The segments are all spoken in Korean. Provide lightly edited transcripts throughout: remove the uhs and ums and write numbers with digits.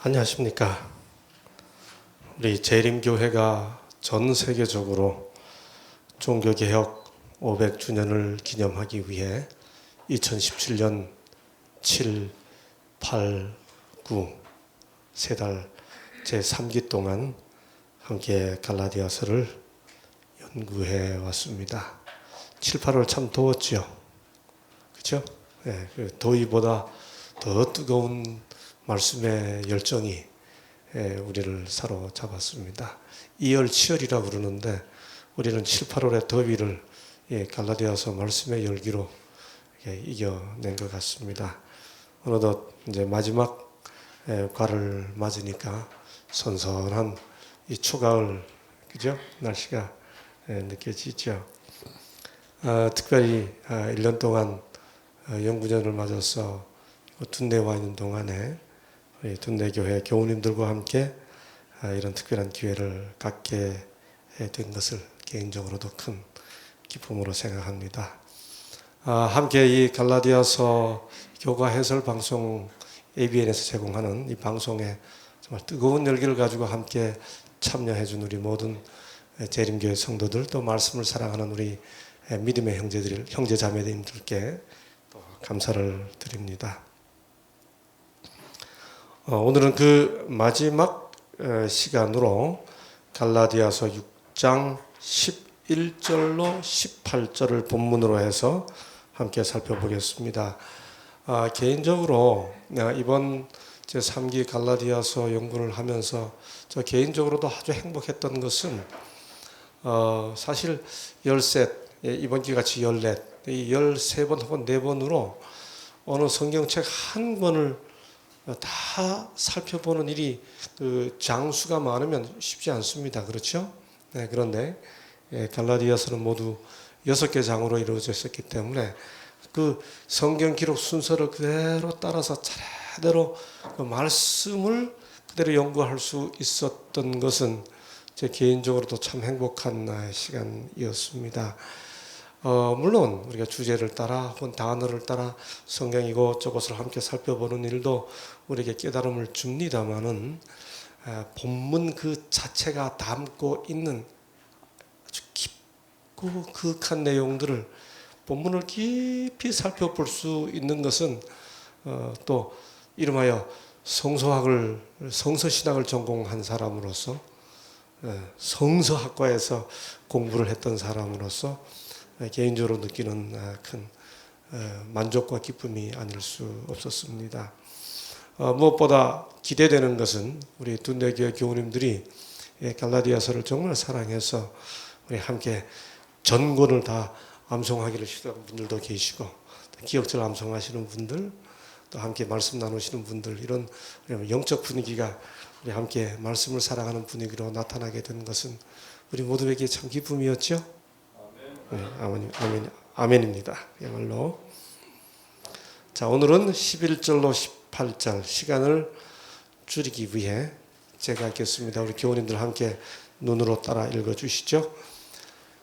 안녕하십니까. 우리 재림교회가 전 세계적으로 종교개혁 500주년을 기념하기 위해 2017년 7, 8, 9 세 달 제3기 동안 함께 갈라디아서를 연구해 왔습니다. 7, 8월 참 더웠죠. 그렇죠? 네, 그 더위보다 더 뜨거운 말씀의 열정이 우리를 사로잡았습니다. 이열치열이라고 그러는데 우리는 7, 8월의 더위를 갈라디아서 말씀의 열기로 이겨낸 것 같습니다. 어느덧 이제 마지막 과를 맞으니까 선선한 이 초가을, 그죠? 날씨가 느껴지죠. 특별히 1년 동안 연구년을 맞아서 둔내에 와 있는 동안에 우리 둔내교회 교우님들과 함께 이런 특별한 기회를 갖게 된 것을 개인적으로도 큰 기쁨으로 생각합니다. 함께 이 갈라디아서 교과 해설 방송 ABN에서 제공하는 이 방송에 정말 뜨거운 열기를 가지고 함께 참여해 준 우리 모든 재림교회 성도들, 또 말씀을 사랑하는 우리 믿음의 형제 자매님들께 또 감사를 드립니다. 오늘은 그 마지막 시간으로 갈라디아서 6장 11절로 18절을 본문으로 해서 함께 살펴보겠습니다. 개인적으로 이번 제3기 갈라디아서 연구를 하면서 저 개인적으로도 아주 행복했던 것은 사실 13, 이번 기 같이 14, 13번 혹은 4번으로 어느 성경책 한 권을 다 살펴보는 일이 그 장수가 많으면 쉽지 않습니다. 그렇죠? 네, 그런데 갈라디아서는 모두 6개 장으로 이루어져 있었기 때문에 그 성경 기록 순서를 그대로 따라서 차례대로 그 말씀을 그대로 연구할 수 있었던 것은 제 개인적으로도 참 행복한 시간이었습니다. 물론 우리가 주제를 따라 혹은 단어를 따라 성경 이것저것을 함께 살펴보는 일도 우리에게 깨달음을 줍니다마는 본문 그 자체가 담고 있는 아주 깊고 그윽한 내용들을 본문을 깊이 살펴볼 수 있는 것은 또 이름하여 성서신학을 전공한 사람으로서 성서학과에서 공부를 했던 사람으로서 개인적으로 느끼는 큰 만족과 기쁨이 아닐 수 없었습니다. 무엇보다 기대되는 것은 우리 둔내교회 교우님들이 갈라디아서를 정말 사랑해서 우리 함께 전권을 다 암송하기를 시도하는 분들도 계시고, 기억절 암송하시는 분들, 또 함께 말씀 나누시는 분들, 이런 영적 분위기가 우리 함께 말씀을 사랑하는 분위기로 나타나게 된 것은 우리 모두에게 참 기쁨이었죠. 네, 아멘입니다. 야말로. 자, 오늘은 11절로 18절 시간을 줄이기 위해 제가 읽겠습니다. 우리 교우님들 함께 눈으로 따라 읽어주시죠.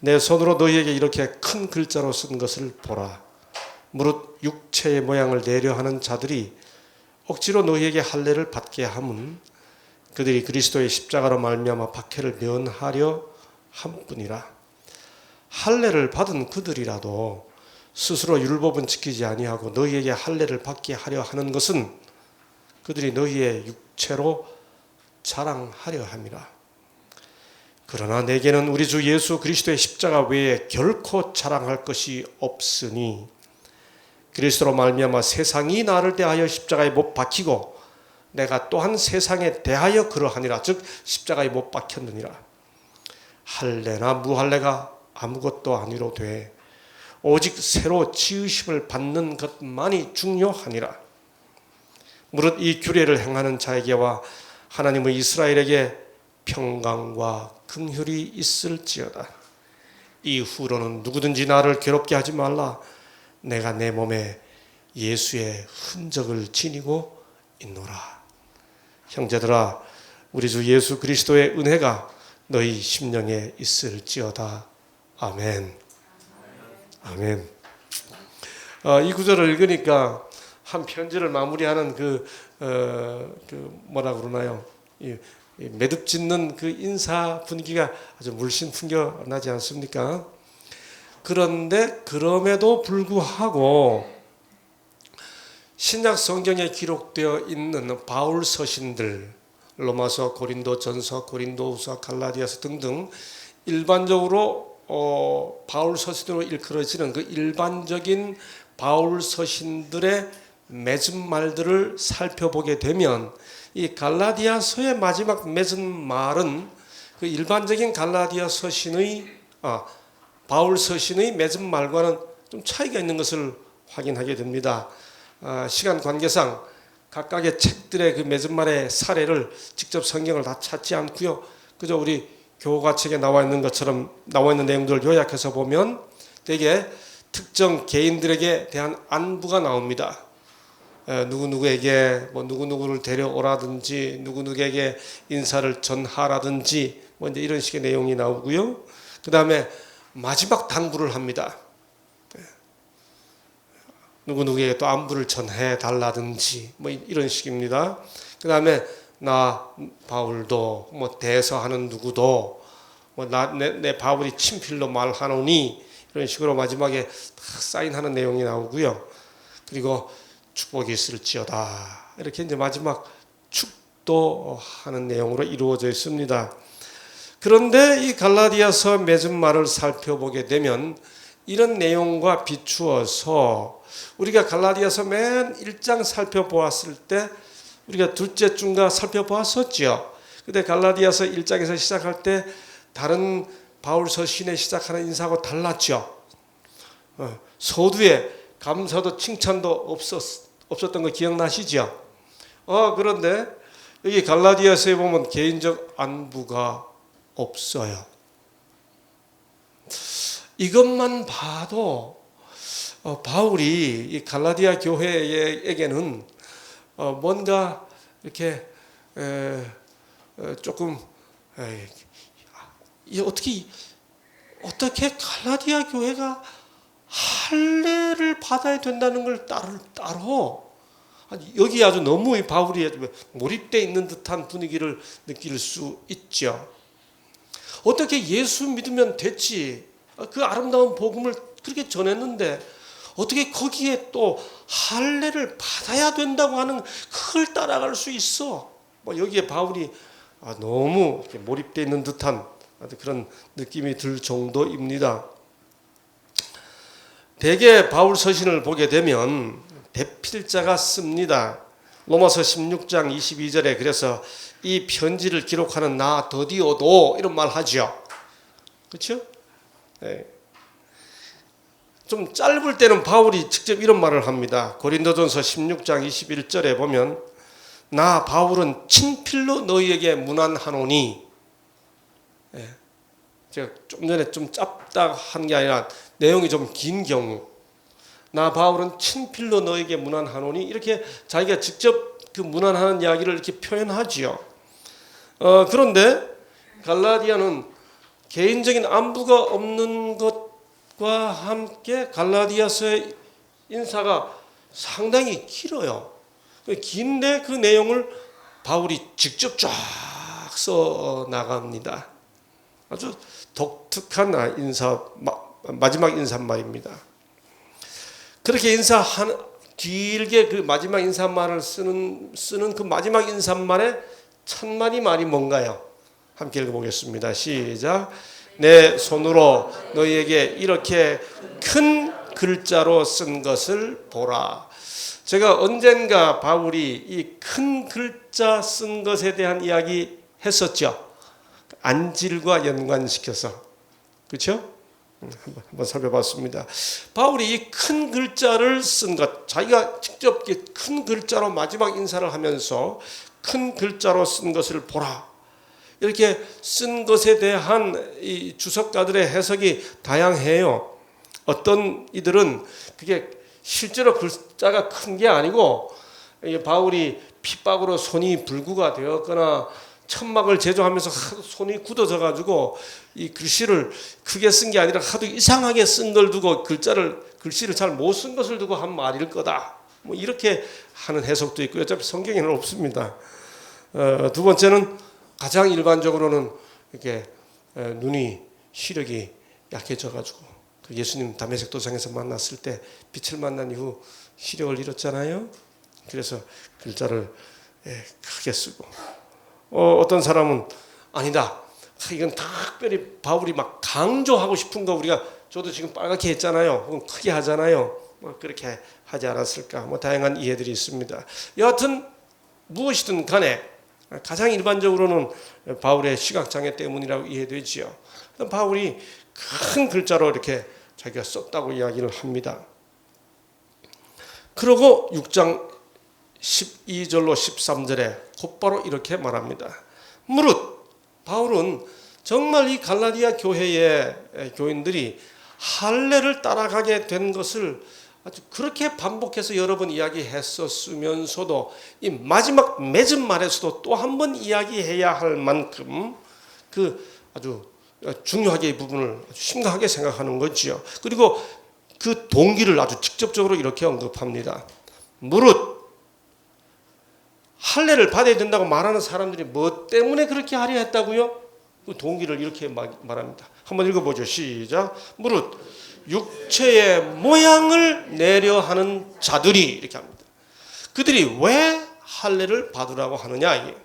내 손으로 너희에게 이렇게 큰 글자로 쓴 것을 보라. 무릇 육체의 모양을 내려 하는 자들이 억지로 너희에게 할례를 받게 함은 그들이 그리스도의 십자가로 말미암아 박해를 면하려 함뿐이라. 할례를 받은 그들이라도 스스로 율법은 지키지 아니하고 너희에게 할례를 받게 하려 하는 것은 그들이 너희의 육체로 자랑하려 함이라. 그러나 내게는 우리 주 예수 그리스도의 십자가 외에 결코 자랑할 것이 없으니 그리스도로 말미암아 세상이 나를 대하여 십자가에 못 박히고 내가 또한 세상에 대하여 그러하니라. 즉 십자가에 못 박혔느니라. 할례나 무할례가 아무것도 아니로 돼 오직 새로 지으심을 받는 것만이 중요하니라. 무릇 이 규례를 행하는 자에게와 하나님의 이스라엘에게 평강과 긍휼이 있을지어다. 이후로는 누구든지 나를 괴롭게 하지 말라. 내가 내 몸에 예수의 흔적을 지니고 있노라. 형제들아, 우리 주 예수 그리스도의 은혜가 너희 심령에 있을지어다. 아멘. 아멘. 이 구절을 읽으니까 한 편지를 마무리하는 뭐라 그러나요? 이 매듭 짓는 그 인사 분위기가 아주 물씬 풍겨나지 않습니까? 그런데 그럼에도 불구하고 신약 성경에 기록되어 있는 바울 서신들, 로마서, 고린도전서, 고린도후서, 갈라디아서 등등 일반적으로 바울 서신으로 일컬어지는 그 일반적인 바울 서신들의 맺은 말들을 살펴보게 되면 이 갈라디아서의 마지막 맺은 말은 그 일반적인 갈라디아 서신의 바울 서신의 맺은 말과는 좀 차이가 있는 것을 확인하게 됩니다. 시간 관계상 각각의 책들의 그 맺은 말의 사례를 직접 성경을 다 찾지 않고요. 그저 우리 교과책에 나와 있는 것처럼 나와 있는 내용들을 요약해서 보면 대개 특정 개인들에게 대한 안부가 나옵니다. 누구누구에게 누구누구를 데려오라든지 누구누구에게 인사를 전하라든지 이제 이런 식의 내용이 나오고요. 그 다음에 마지막 당부를 합니다. 누구누구에게 또 안부를 전해 달라든지 이런 식입니다. 그 다음에 나 바울도 대서하는 누구도 내 바울이 친필로 말하노니 이런 식으로 마지막에 딱 사인하는 내용이 나오고요. 그리고 축복이 있을지어다 이렇게 이제 마지막 축도하는 내용으로 이루어져 있습니다. 그런데 이 갈라디아서 맺은 말을 살펴보게 되면 이런 내용과 비추어서 우리가 갈라디아서 맨 1장 살펴보았을 때 우리가 둘째 주인가 살펴보았었죠. 근데 갈라디아서 1장에서 시작할 때 다른 바울 서신에 시작하는 인사하고 달랐죠. 서두에 감사도 칭찬도 없었던 거 기억나시죠? 그런데 여기 갈라디아서에 보면 개인적 안부가 없어요. 이것만 봐도 바울이 이 갈라디아 교회에게는 뭔가 이렇게 조금 어떻게 갈라디아 교회가 할례를 받아야 된다는 걸 따로 여기 아주 너무 바울이 몰입되어 있는 듯한 분위기를 느낄 수 있죠. 어떻게 예수 믿으면 됐지? 그 아름다운 복음을 그렇게 전했는데 어떻게 거기에 또 할례를 받아야 된다고 하는 그걸 따라갈 수 있어? 여기에 바울이 너무 몰입되어 있는 듯한 그런 느낌이 들 정도입니다. 대개 바울 서신을 보게 되면 대필자가 씁니다. 로마서 16장 22절에 그래서 이 편지를 기록하는 나 더디어도 이런 말 하죠. 그렇죠? 네. 좀 짧을 때는 바울이 직접 이런 말을 합니다. 고린도전서 16장 21절에 보면 나 바울은 친필로 너희에게 문안하노니, 제가 좀 전에 좀 짧다 한 게 아니라 내용이 좀 긴 경우 나 바울은 친필로 너에게 문안하노니 이렇게 자기가 직접 그 문안하는 이야기를 이렇게 표현하지요. 그런데 갈라디아는 개인적인 안부가 없는 것과 함께 갈라디아서의 인사가 상당히 길어요. 긴데 그 내용을 바울이 직접 쫙 써 나갑니다. 아주 독특한 마지막 인사말입니다. 그렇게 길게 그 마지막 인사말을 쓰는 그 마지막 인사말의 첫 마디 말이 뭔가요? 함께 읽어보겠습니다. 시작. 내 손으로 너희에게 이렇게 큰 글자로 쓴 것을 보라. 제가 언젠가 바울이 이 큰 글자 쓴 것에 대한 이야기 했었죠. 안질과 연관시켜서. 그렇죠? 한번 살펴봤습니다. 바울이 이 큰 글자를 쓴 것, 자기가 직접 큰 글자로 마지막 인사를 하면서 큰 글자로 쓴 것을 보라. 이렇게 쓴 것에 대한 이 주석가들의 해석이 다양해요. 어떤 이들은 그게 실제로 글자가 큰 게 아니고 바울이 핍박으로 손이 불구가 되었거나 천막을 제조하면서 하도 손이 굳어져 가지고 이 글씨를 크게 쓴 게 아니라 하도 이상하게 쓴 걸 두고 글씨를 잘 못 쓴 것을 두고 한 말일 거다. 뭐 이렇게 하는 해석도 있고 어차피 성경에는 없습니다. 두 번째는 가장 일반적으로는 이렇게 눈이 시력이 약해져가지고 그 예수님 다메섹 도상에서 만났을 때 빛을 만난 이후 시력을 잃었잖아요. 그래서 글자를 크게 쓰고 어떤 사람은 아니다. 이건 특별히 바울이 막 강조하고 싶은 거 우리가 저도 지금 빨갛게 했잖아요. 혹은 크게 하잖아요. 뭐 그렇게 하지 않았을까? 뭐 다양한 이해들이 있습니다. 여하튼 무엇이든 간에 가장 일반적으로는 바울의 시각장애 때문이라고 이해되지요. 바울이 큰 글자로 이렇게 자기가 썼다고 이야기를 합니다. 그러고 6장 12절로 13절에 곧바로 이렇게 말합니다. 무릇 바울은 정말 이 갈라디아 교회의 교인들이 할례를 따라가게 된 것을 아주 그렇게 반복해서 여러 번 이야기했었으면서도 이 마지막 맺은 말에서도 또 한 번 이야기해야 할 만큼 그 아주 중요하게 이 부분을 아주 심각하게 생각하는 거지요. 그리고 그 동기를 아주 직접적으로 이렇게 언급합니다. 무릇 할례를 받아야 된다고 말하는 사람들이 뭐 때문에 그렇게 하려 했다고요? 그 동기를 이렇게 말합니다. 한번 읽어보죠. 시작. 무릇 육체의 모양을 내려 하는 자들이 이렇게 합니다. 그들이 왜 할례를 받으라고 하느냐 이게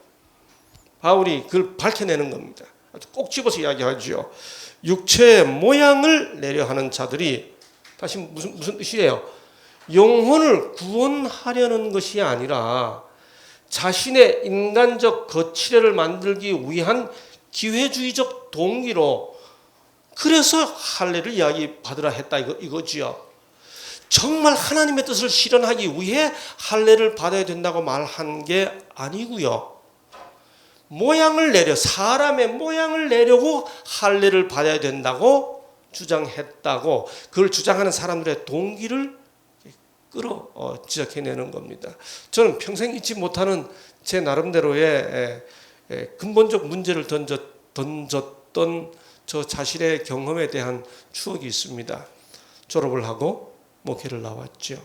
바울이 그걸 밝혀내는 겁니다. 아주 꼭 집어서 이야기하죠. 육체의 모양을 내려 하는 자들이 다시 무슨 뜻이에요? 영혼을 구원하려는 것이 아니라 자신의 인간적 거치례를 만들기 위한 기회주의적 동기로 그래서 할례를 이야기받으라 했다 이거지요. 정말 하나님의 뜻을 실현하기 위해 할례를 받아야 된다고 말한 게 아니고요. 모양을 내려 사람의 모양을 내려고 할례를 받아야 된다고 주장했다고 그걸 주장하는 사람들의 동기를 지적해내는 겁니다. 저는 평생 잊지 못하는 제 나름대로의 근본적 문제를 던졌던 저 자신의 경험에 대한 추억이 있습니다. 졸업을 하고 목회를 나왔죠.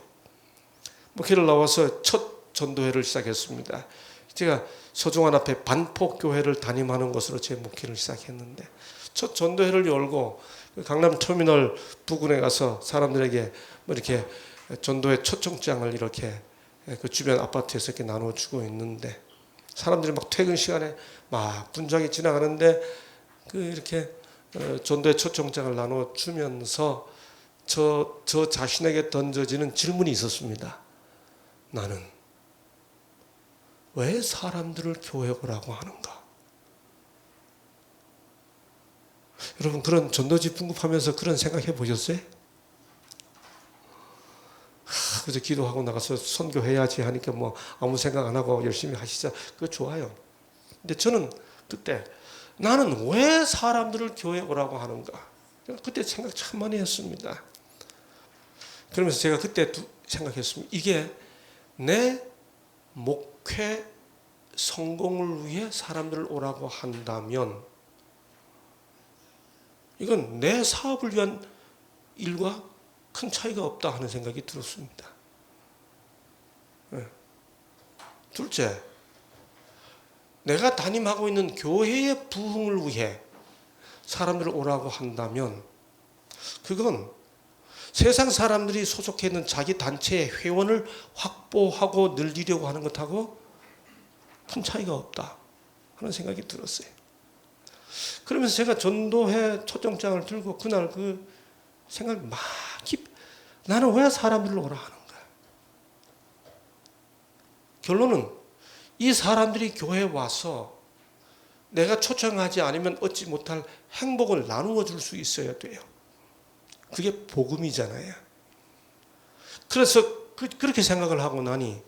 목회를 나와서 첫 전도회를 시작했습니다. 제가 서중환 앞에 반포교회를 담임하는 것으로 제 목회를 시작했는데 첫 전도회를 열고 강남 터미널 부근에 가서 사람들에게 뭐 이렇게 전도회 초청장을 이렇게 그 주변 아파트에서 이렇게 나눠주고 있는데 사람들이 막 퇴근 시간에 막 분주하게 지나가는데 그 이렇게 전도회 초청장을 나눠주면서 저 자신에게 던져지는 질문이 있었습니다. 나는 왜 사람들을 교회 오라고 하는가? 여러분 그런 전도지 풍급하면서 그런 생각해 보셨어요? 그래서 기도하고 나가서 선교해야지 하니까 뭐 아무 생각 안 하고 열심히 하시자. 그거 좋아요. 근데 저는 그때 나는 왜 사람들을 교회 오라고 하는가? 그때 생각 참 많이 했습니다. 그러면서 제가 그때 생각했습니다. 이게 내 목회 성공을 위해 사람들을 오라고 한다면 이건 내 사업을 위한 일과 큰 차이가 없다 하는 생각이 들었습니다. 둘째, 내가 담임하고 있는 교회의 부흥을 위해 사람들을 오라고 한다면 그건 세상 사람들이 소속해 있는 자기 단체의 회원을 확보하고 늘리려고 하는 것하고 큰 차이가 없다 하는 생각이 들었어요. 그러면서 제가 전도회 초청장을 들고 그날 그 생각이 막 나는 왜 사람들을 오라 하는가? 결론은 이 사람들이 교회에 와서 내가 초청하지 않으면 얻지 못할 행복을 나누어 줄 수 있어야 돼요. 그게 복음이잖아요. 그래서 그렇게 생각을 하고 나니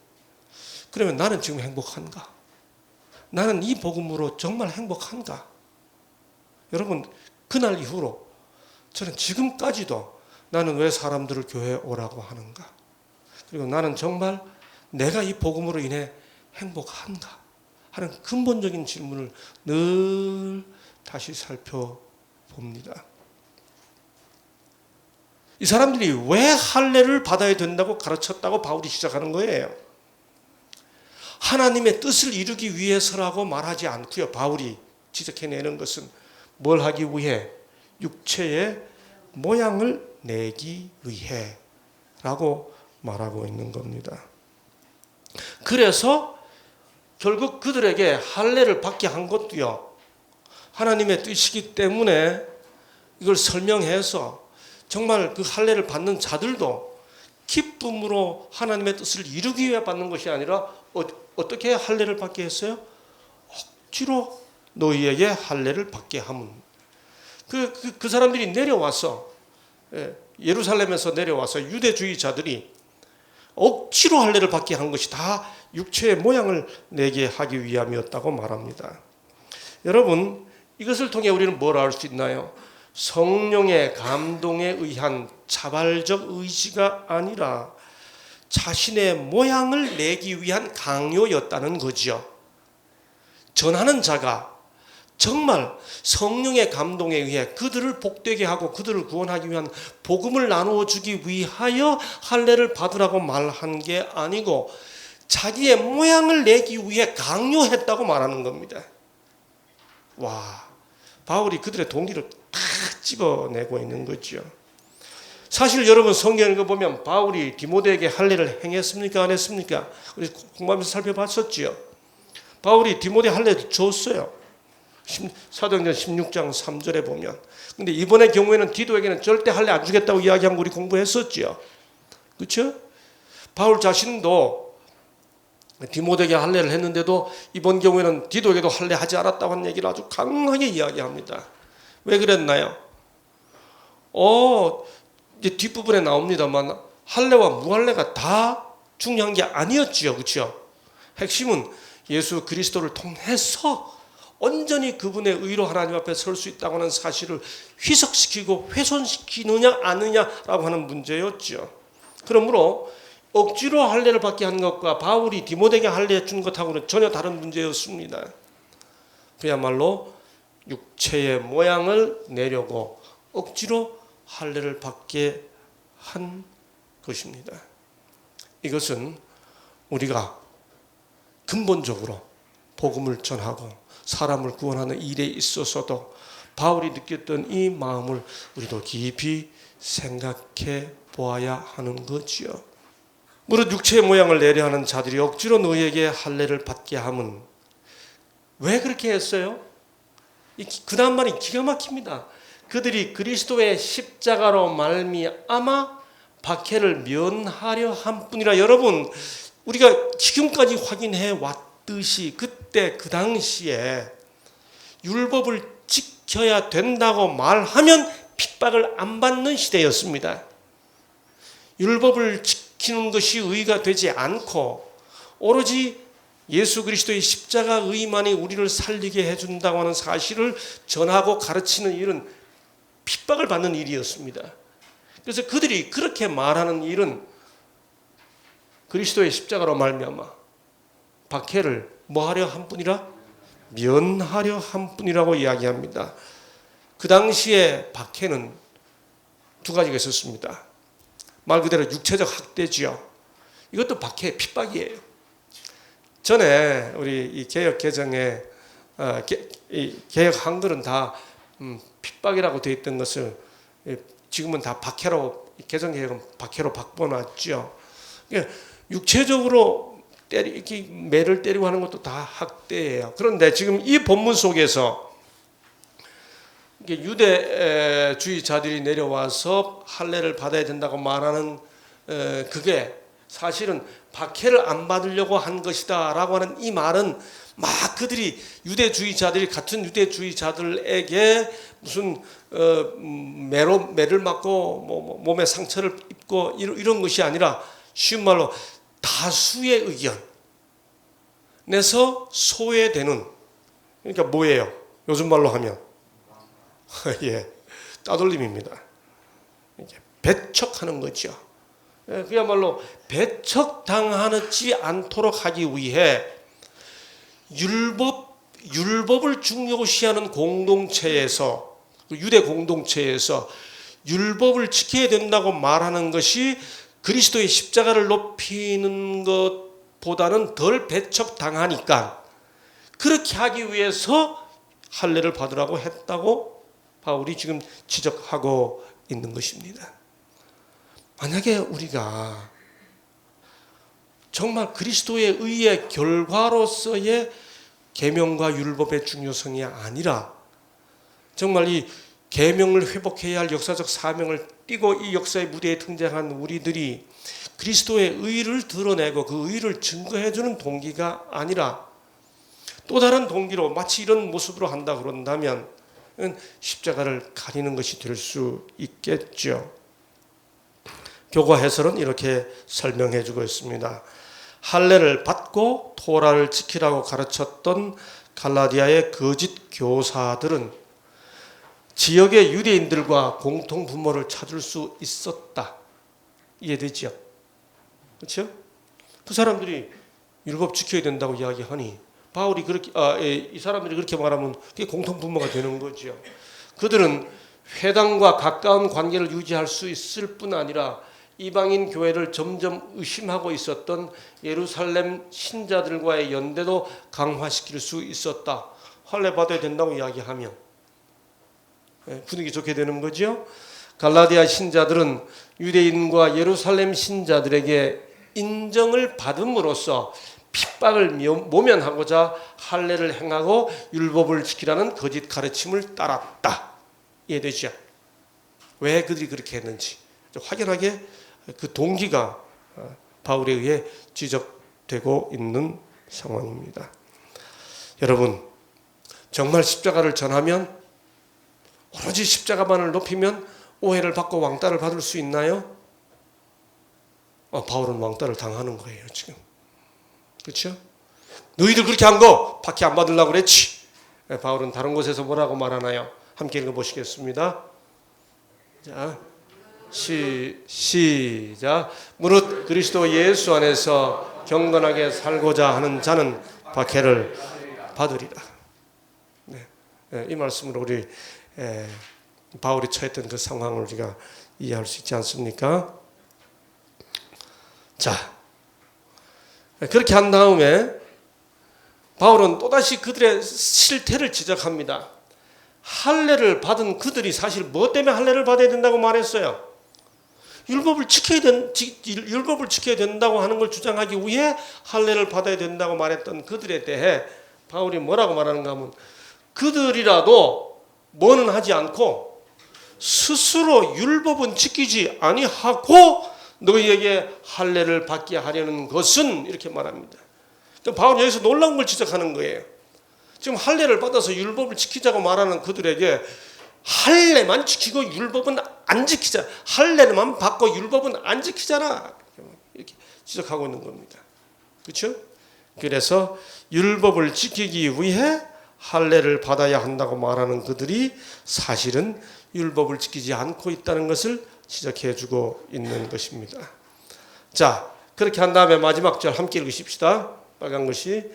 그러면 나는 지금 행복한가? 나는 이 복음으로 정말 행복한가? 여러분 그날 이후로 저는 지금까지도 나는 왜 사람들을 교회에 오라고 하는가? 그리고 나는 정말 내가 이 복음으로 인해 행복한가? 하는 근본적인 질문을 늘 다시 살펴봅니다. 이 사람들이 왜 할례를 받아야 된다고 가르쳤다고 바울이 시작하는 거예요. 하나님의 뜻을 이루기 위해서라고 말하지 않고요. 바울이 지적해내는 것은 뭘 하기 위해? 육체의 모양을 내기 위해 라고 말하고 있는 겁니다. 그래서 결국 그들에게 할례를 받게 한 것도요, 하나님의 뜻이기 때문에 이걸 설명해서 정말 그 할례를 받는 자들도 기쁨으로 하나님의 뜻을 이루기 위해 받는 것이 아니라 어떻게 할례를 받게 했어요? 억지로 너희에게 할례를 받게 함은. 그 사람들이 내려와서, 예루살렘에서 내려와서 유대주의자들이 억지로 할례를 받게 한 것이 다 육체의 모양을 내게 하기 위함이었다고 말합니다. 여러분, 이것을 통해 우리는 뭘 알 수 있나요? 성령의 감동에 의한 자발적 의지가 아니라 자신의 모양을 내기 위한 강요였다는 거죠. 전하는 자가 정말 성령의 감동에 의해 그들을 복되게 하고 그들을 구원하기 위한 복음을 나누어 주기 위하여 할례를 받으라고 말한 게 아니고 자기의 모양을 내기 위해 강요했다고 말하는 겁니다. 와, 바울이 그들의 동기를 다 집어내고 있는 거죠. 사실 여러분 성경 읽어보면 바울이 디모데에게 할례를 행했습니까? 안 했습니까? 우리 공부하면서 살펴봤었죠. 바울이 디모데 할례를 줬어요. 사도행전 16장 3절에 보면. 근데 이번의 경우에는 디도에게는 절대 할례 안 주겠다고 이야기한 거 우리 공부했었죠. 그렇죠? 바울 자신도 디모데에게 할례를 했는데도 이번 경우에는 디도에게도 할례 하지 않았다고 하는 얘기를 아주 강하게 이야기합니다. 왜 그랬나요? 이제 뒷부분에 나옵니다만 할례와 무할례가 다 중요한 게 아니었지요. 그렇죠? 핵심은 예수 그리스도를 통해서 온전히 그분의 의로 하나님 앞에 설 수 있다고 하는 사실을 희석시키고 훼손시키느냐 아느냐라고 하는 문제였죠. 그러므로 억지로 할례를 받게 한 것과 바울이 디모데에게 할례 준 것하고는 전혀 다른 문제였습니다. 그야말로 육체의 모양을 내려고 억지로 할례를 받게 한 것입니다. 이것은 우리가 근본적으로 복음을 전하고 사람을 구원하는 일에 있어서도 바울이 느꼈던 이 마음을 우리도 깊이 생각해 보아야 하는 거지요. 무릇 육체의 모양을 내려 하는 자들이 억지로 너희에게 할례를 받게 함은 왜 그렇게 했어요? 그 다음 말이 기가 막힙니다. 그들이 그리스도의 십자가로 말미암아 박해를 면하려 함뿐이라. 여러분, 우리가 지금까지 확인해 왔듯이 그때 그 당시에 율법을 지켜야 된다고 말하면 핍박을 안 받는 시대였습니다. 율법을 지키는 것이 의가 되지 않고 오로지 예수 그리스도의 십자가 의만이 우리를 살리게 해준다고 하는 사실을 전하고 가르치는 일은 핍박을 받는 일이었습니다. 그래서 그들이 그렇게 말하는 일은 그리스도의 십자가로 말미암아 박해를 뭐하려 함뿐이라? 면하려 함뿐이라고 이야기합니다. 그 당시에 박해는 두 가지가 있었습니다. 말 그대로 육체적 학대지요. 이것도 박해의 핍박이에요. 전에 우리 이 개혁 개정에 개혁 한글은 다 핍박이라고 되어 있던 것을 지금은 다 박해로, 개정 개혁은 박해로 바꿔놨죠. 육체적으로 이렇게 매를 때리고 하는 것도 다 학대예요. 그런데 지금 이 본문 속에서 유대주의자들이 내려와서 할례를 받아야 된다고 말하는 그게 사실은 박해를 안 받으려고 한 것이다 라고 하는 이 말은 막 그들이 유대주의자들이 같은 유대주의자들에게 무슨 매를 맞고 몸에 상처를 입고 이런 것이 아니라 쉬운 말로 다수의 의견 내서 소외되는, 그러니까 뭐예요? 요즘 말로 하면 따돌림입니다. 배척하는 거죠. 그야말로 배척당하지 않도록 하기 위해 율법을 중요시하는 공동체에서, 유대 공동체에서 율법을 지켜야 된다고 말하는 것이 그리스도의 십자가를 높이는 것보다는 덜 배척당하니까 그렇게 하기 위해서 할례를 받으라고 했다고 바울이 지금 지적하고 있는 것입니다. 만약에 우리가 정말 그리스도의 의의 결과로서의 계명과 율법의 중요성이 아니라 정말 이 계명을 회복해야 할 역사적 사명을 띠고 이 역사의 무대에 등장한 우리들이 그리스도의 의를 드러내고 그 의를 증거해주는 동기가 아니라 또 다른 동기로 마치 이런 모습으로 한다 그런다면 십자가를 가리는 것이 될 수 있겠죠. 교과 해설은 이렇게 설명해 주고 있습니다. 할례를 받고 토라를 지키라고 가르쳤던 갈라디아의 거짓 교사들은 지역의 유대인들과 공통 분모를 찾을 수 있었다. 이해되죠? 그렇죠? 그 사람들이 율법 지켜야 된다고 이야기하니 바울이 그렇게 이 사람들이 그렇게 말하면 그게 공통 분모가 되는 거죠. 그들은 회당과 가까운 관계를 유지할 수 있을 뿐 아니라 이방인 교회를 점점 의심하고 있었던 예루살렘 신자들과의 연대도 강화시킬 수 있었다. 할례 받아야 된다고 이야기하면 분위기 좋게 되는 거죠. 갈라디아 신자들은 유대인과 예루살렘 신자들에게 인정을 받음으로써 핍박을 모면하고자 할례를 행하고 율법을 지키라는 거짓 가르침을 따랐다. 이해되죠? 왜 그들이 그렇게 했는지 확연하게 그 동기가 바울에 의해 지적되고 있는 상황입니다. 여러분, 정말 십자가를 전하면 오로지 십자가만을 높이면 오해를 받고 왕따를 받을 수 있나요? 바울은 왕따를 당하는 거예요 지금. 그렇죠? 너희들 그렇게 한 거 박해 안 받으려고 그랬지. 바울은 다른 곳에서 뭐라고 말하나요? 함께 읽어보시겠습니다. 자, 시작. 무릇 그리스도 예수 안에서 경건하게 살고자 하는 자는 박해를 받으리라. 이 말씀으로 우리 바울이 처했던 그 상황을 우리가 이해할 수 있지 않습니까? 자, 그렇게 한 다음에 바울은 또다시 그들의 실태를 지적합니다. 할례를 받은 그들이 사실 뭐 때문에 할례를 받아야 된다고 말했어요? 율법을 지켜야 된다고 하는 걸 주장하기 위해 할례를 받아야 된다고 말했던 그들에 대해 바울이 뭐라고 말하는가 하면 그들이라도 뭐는 하지 않고 스스로 율법은 지키지 아니하고 너희에게 할례를 받게 하려는 것은 이렇게 말합니다. 바울은 여기서 놀라운 걸 지적하는 거예요. 지금 할례를 받아서 율법을 지키자고 말하는 그들에게 할례만 지키고 율법은 안 지키자. 할례만 받고 율법은 안 지키잖아. 이렇게 지적하고 있는 겁니다. 그렇죠? 그래서 율법을 지키기 위해 할례를 받아야 한다고 말하는 그들이 사실은 율법을 지키지 않고 있다는 것을 지적해주고 있는 것입니다. 자, 그렇게 한 다음에 마지막 절 함께 읽으십시다. 빨간 글씨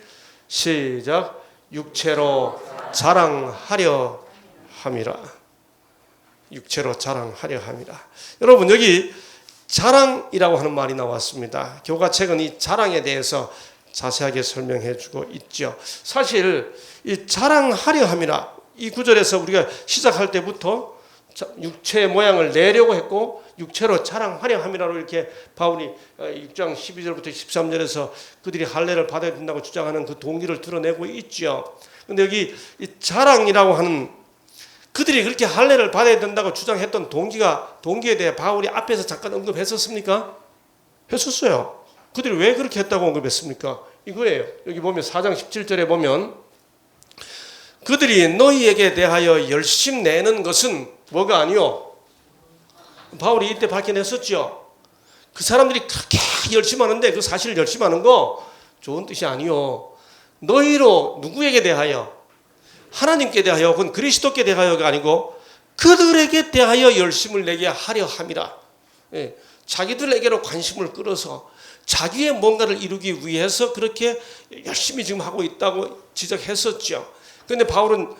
시작. 육체로 자랑하려 함이라. 육체로 자랑하려 함이라. 여러분 여기 자랑이라고 하는 말이 나왔습니다. 교가책은 이 자랑에 대해서 자세하게 설명해주고 있죠. 사실 이 자랑하려 함이라 이 구절에서 우리가 시작할 때부터 육체의 모양을 내려고 했고 육체로 자랑하려 함이라로 이렇게 바울이 6장 12절부터 13절에서 그들이 할례를 받아야 된다고 주장하는 그 동기를 드러내고 있죠. 그런데 여기 이 자랑이라고 하는 그들이 그렇게 할례를 받아야 된다고 주장했던 동기에 대해 바울이 앞에서 잠깐 언급했었습니까? 했었어요. 그들이 왜 그렇게 했다고 언급했습니까? 이거예요. 여기 보면 4장 17절에 보면 그들이 너희에게 대하여 열심 내는 것은 뭐가 아니요? 바울이 이때 밝혀냈었죠. 그 사람들이 그렇게 열심히 하는데 그 사실 열심히 하는 거 좋은 뜻이 아니요. 너희로 누구에게 대하여? 하나님께 대하여, 그건 그리스도께 대하여가 아니고 그들에게 대하여 열심을 내게 하려 함이라. 예, 자기들에게로 관심을 끌어서 자기의 뭔가를 이루기 위해서 그렇게 열심히 지금 하고 있다고 지적했었죠. 그런데 바울은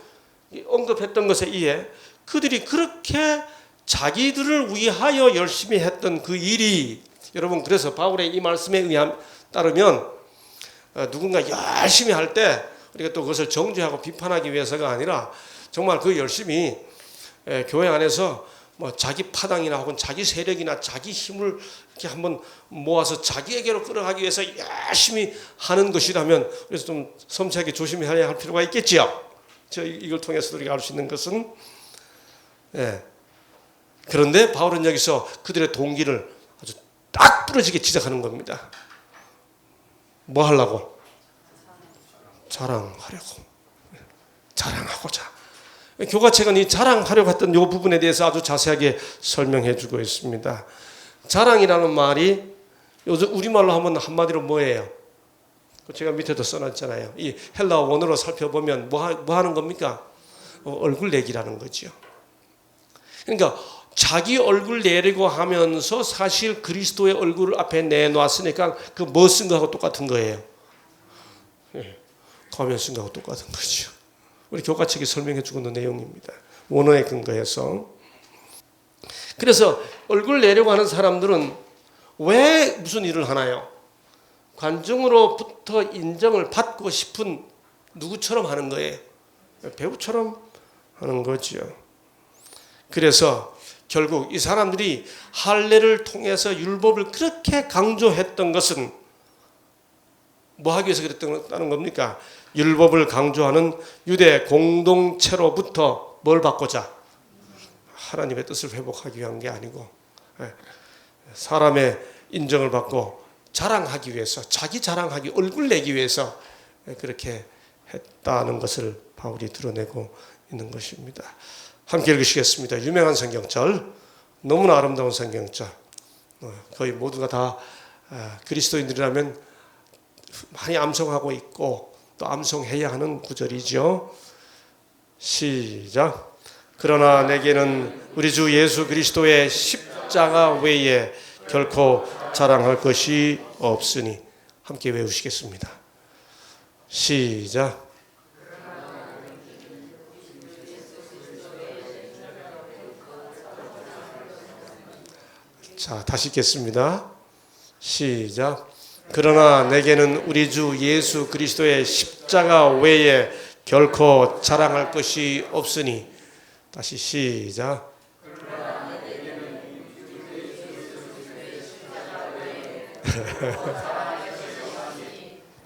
언급했던 것에 의해 그들이 그렇게 자기들을 위하여 열심히 했던 그 일이, 여러분, 그래서 바울의 이 말씀에 따르면 누군가 열심히 할 때 우리가 또 그것을 정죄하고 비판하기 위해서가 아니라 정말 그 열심히 교회 안에서 뭐 자기 파당이나 혹은 자기 세력이나 자기 힘을 이렇게 한번 모아서 자기에게로 끌어가기 위해서 열심히 하는 것이라면, 그래서 좀 섬세하게 조심해야 할 필요가 있겠지요. 이걸 통해서 우리가 알 수 있는 것은, 그런데 바울은 여기서 그들의 동기를 아주 딱 부러지게 지적하는 겁니다. 뭐 하려고? 자랑하려고. 자랑하고자. 교가책은 이 자랑하려고 했던 이 부분에 대해서 아주 자세하게 설명해 주고 있습니다. 자랑이라는 말이 요즘 우리말로 하면 한마디로 뭐예요? 제가 밑에도 써놨잖아요. 이 헬라어 원어로 살펴보면 뭐 하는 겁니까? 얼굴 내기라는 거죠. 그러니까 자기 얼굴 내리고 하면서 사실 그리스도의 얼굴을 앞에 내놨으니까 그 뭐 쓴 거하고 똑같은 거예요. 가면 쓴 거하고 똑같은 거죠. 우리 교과책이 설명해 주고 있는 내용입니다. 원어에 근거해서. 그래서 얼굴 내려고 하는 사람들은 왜 무슨 일을 하나요? 관중으로부터 인정을 받고 싶은 누구처럼 하는 거예요? 배우처럼 하는 거죠. 그래서 결국 이 사람들이 할례를 통해서 율법을 그렇게 강조했던 것은 뭐 하기 위해서 그랬다는 겁니까? 율법을 강조하는 유대 공동체로부터 뭘 받고자? 하나님의 뜻을 회복하기 위한 게 아니고 사람의 인정을 받고 자랑하기 위해서, 자기 자랑하기, 얼굴 내기 위해서 그렇게 했다는 것을 바울이 드러내고 있는 것입니다. 함께 읽으시겠습니다. 유명한 성경절, 너무나 아름다운 성경절, 거의 모두가 다 그리스도인들이라면 많이 암송하고 있고 또 암송해야 하는 구절이죠. 시작. 그러나 내게는 우리 주 예수 그리스도의 십자가 외에 결코 자랑할 것이 없으니. 함께 외우시겠습니다. 시작. 자, 다시 읽겠습니다. 시작. 그러나 내게는 우리 주 예수 그리스도의 십자가 외에 결코 자랑할 것이 없으니. 다시 시작.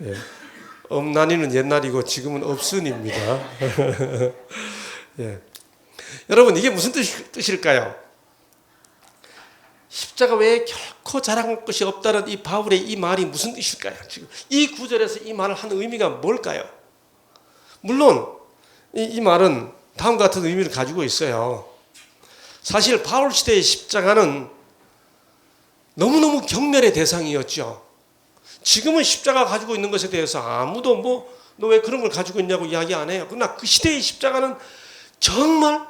예. 없나니는 옛날이고 지금은 없으니입니다. 예. 여러분, 이게 무슨 뜻일까요? 십자가 외에 결코 자랑할 것이 없다는 이 바울의 이 말이 무슨 뜻일까요? 지금 이 구절에서 이 말을 하는 의미가 뭘까요? 물론 이 말은 다음과 같은 의미를 가지고 있어요. 사실 바울 시대의 십자가는 너무너무 경멸의 대상이었죠. 지금은 십자가 가지고 있는 것에 대해서 아무도 너 왜 그런 걸 가지고 있냐고 이야기 안 해요. 그러나 그 시대의 십자가는 정말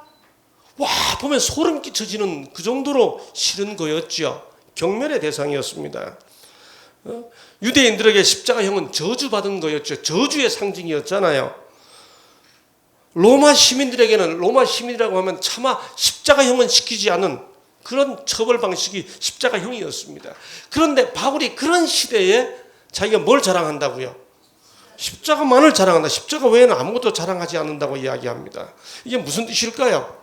보면 소름 끼쳐지는 그 정도로 싫은 거였죠. 경멸의 대상이었습니다. 유대인들에게 십자가형은 저주받은 거였죠. 저주의 상징이었잖아요. 로마 시민들에게는, 로마 시민이라고 하면 차마 십자가형은 시키지 않는 그런 처벌 방식이 십자가형이었습니다. 그런데 바울이 그런 시대에 자기가 뭘 자랑한다고요? 십자가만을 자랑한다. 십자가 외에는 아무것도 자랑하지 않는다고 이야기합니다. 이게 무슨 뜻일까요?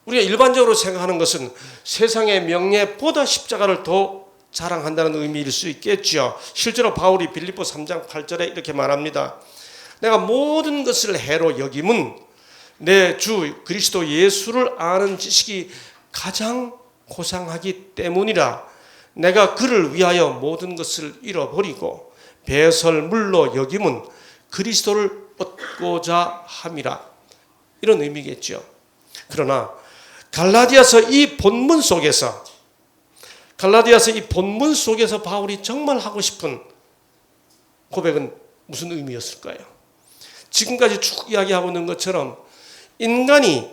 우리가 일반적으로 생각하는 것은 세상의 명예보다 십자가를 더 자랑한다는 의미일 수 있겠죠. 실제로 바울이 빌립보 3장 8절에 이렇게 말합니다. 내가 모든 것을 해로 여김은 내 주 그리스도 예수를 아는 지식이 가장 고상하기 때문이라. 내가 그를 위하여 모든 것을 잃어버리고 배설물로 여김은 그리스도를 얻고자 함이라. 이런 의미겠죠. 그러나 갈라디아서 이 본문 속에서 바울이 정말 하고 싶은 고백은 무슨 의미였을까요? 지금까지 쭉 이야기하고 있는 것처럼 인간이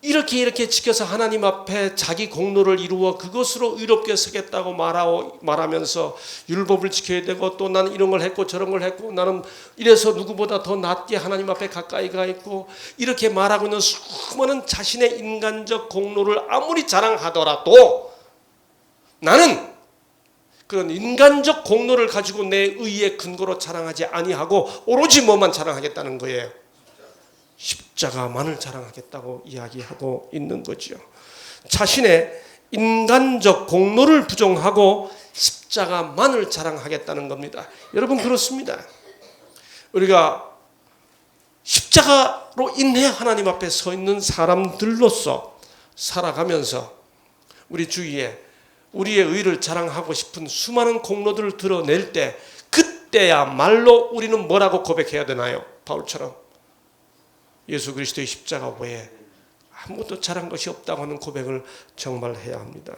이렇게 지켜서 하나님 앞에 자기 공로를 이루어 그것으로 의롭게 서겠다고 말하면서 율법을 지켜야 되고, 또 나는 이런 걸 했고 저런 걸 했고 나는 이래서 누구보다 더 낫게 하나님 앞에 가까이 가 있고, 이렇게 말하고 있는 수많은 자신의 인간적 공로를 아무리 자랑하더라도 나는 그런 인간적 공로를 가지고 내 의의 근거로 자랑하지 아니하고 오로지 뭐만 자랑하겠다는 거예요? 십자가만을 자랑하겠다고 이야기하고 있는 거죠. 자신의 인간적 공로를 부정하고 십자가만을 자랑하겠다는 겁니다. 여러분, 그렇습니다. 우리가 십자가로 인해 하나님 앞에 서 있는 사람들로서 살아가면서 우리 주위에 우리의 의를 자랑하고 싶은 수많은 공로들을 드러낼 때, 그때야말로 우리는 뭐라고 고백해야 되나요? 바울처럼 예수 그리스도의 십자가 외에 아무것도 잘한 것이 없다고 하는 고백을 정말 해야 합니다.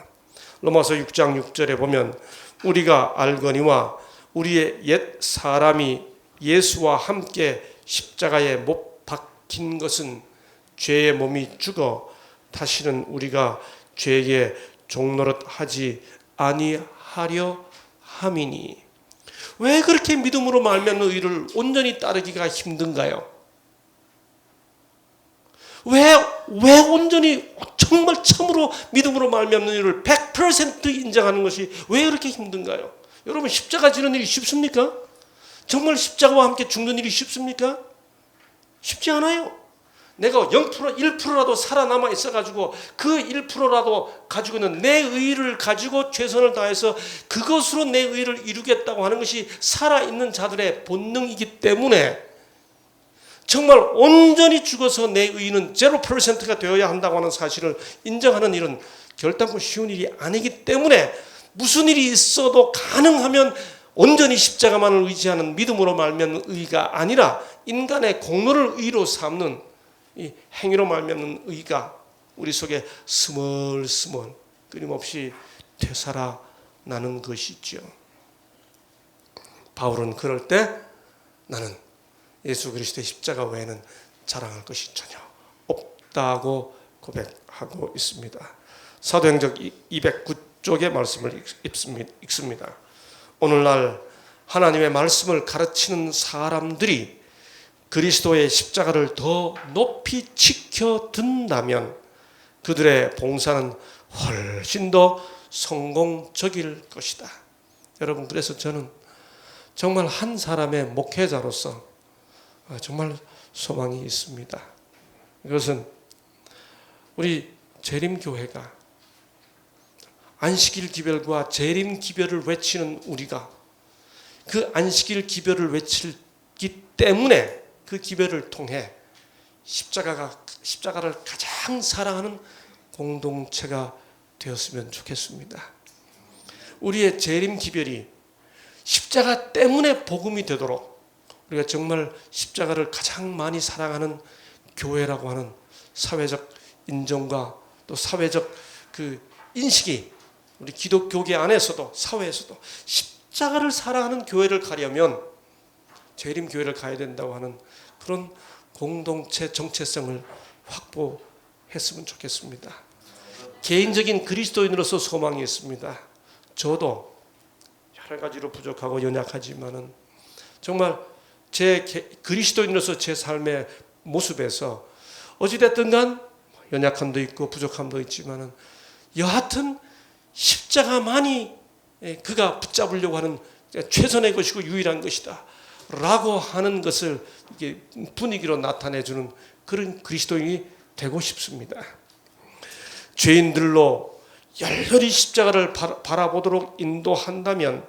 로마서 6장 6절에 보면 우리가 알거니와 우리의 옛 사람이 예수와 함께 십자가에 못 박힌 것은 죄의 몸이 죽어 다시는 우리가 죄의 종노릇 하지 아니하려 함이니. 왜 그렇게 믿음으로 말미암는 의를 온전히 따르기가 힘든가요? 왜 온전히 정말 참으로 믿음으로 말미암는 일을 100% 인정하는 것이 왜 그렇게 힘든가요? 여러분, 십자가 지는 일이 쉽습니까? 정말 십자가와 함께 죽는 일이 쉽습니까? 쉽지 않아요. 내가 0%, 1%라도 살아남아 있어가지고 그 1%라도 가지고 있는 내 의를 가지고 최선을 다해서 그것으로 내 의를 이루겠다고 하는 것이 살아있는 자들의 본능이기 때문에, 정말 온전히 죽어서 내 의는 0%가 되어야 한다고 하는 사실을 인정하는 일은 결단코 쉬운 일이 아니기 때문에, 무슨 일이 있어도 가능하면 온전히 십자가만을 의지하는 믿음으로 말미암는 의가 아니라 인간의 공로를 의로 삼는 이 행위로 말미암는 의가 우리 속에 스멀스멀 끊임없이 되살아나는 것이죠. 바울은 그럴 때 나는 예수 그리스도의 십자가 외에는 자랑할 것이 전혀 없다고 고백하고 있습니다. 사도행전 209쪽의 말씀을 읽습니다. 오늘날 하나님의 말씀을 가르치는 사람들이 그리스도의 십자가를 더 높이 지켜든다면 그들의 봉사는 훨씬 더 성공적일 것이다. 여러분, 그래서 저는 정말 한 사람의 목회자로서 정말 소망이 있습니다. 이것은 우리 재림교회가 안식일 기별과 재림 기별을 외치는 우리가 그 안식일 기별을 외치기 때문에 그 기별을 통해 십자가를 가장 사랑하는 공동체가 되었으면 좋겠습니다. 우리의 재림 기별이 십자가 때문에 복음이 되도록 우리가 정말 십자가를 가장 많이 사랑하는 교회라고 하는 사회적 인정과 또 사회적 그 인식이 우리 기독교계 안에서도 사회에서도 십자가를 사랑하는 교회를 가려면 재림 교회를 가야 된다고 하는 그런 공동체 정체성을 확보했으면 좋겠습니다. 개인적인 그리스도인으로서 소망이 있습니다. 저도 여러 가지로 부족하고 연약하지만은 정말 제 그리스도인으로서 제 삶의 모습에서 어찌됐든 간 연약함도 있고 부족함도 있지만은 여하튼 십자가만이 그가 붙잡으려고 하는 최선의 것이고 유일한 것이다 라고 하는 것을 이게 분위기로 나타내주는 그런 그리스도인이 되고 싶습니다. 죄인들로 열렬히 십자가를 바라보도록 인도한다면,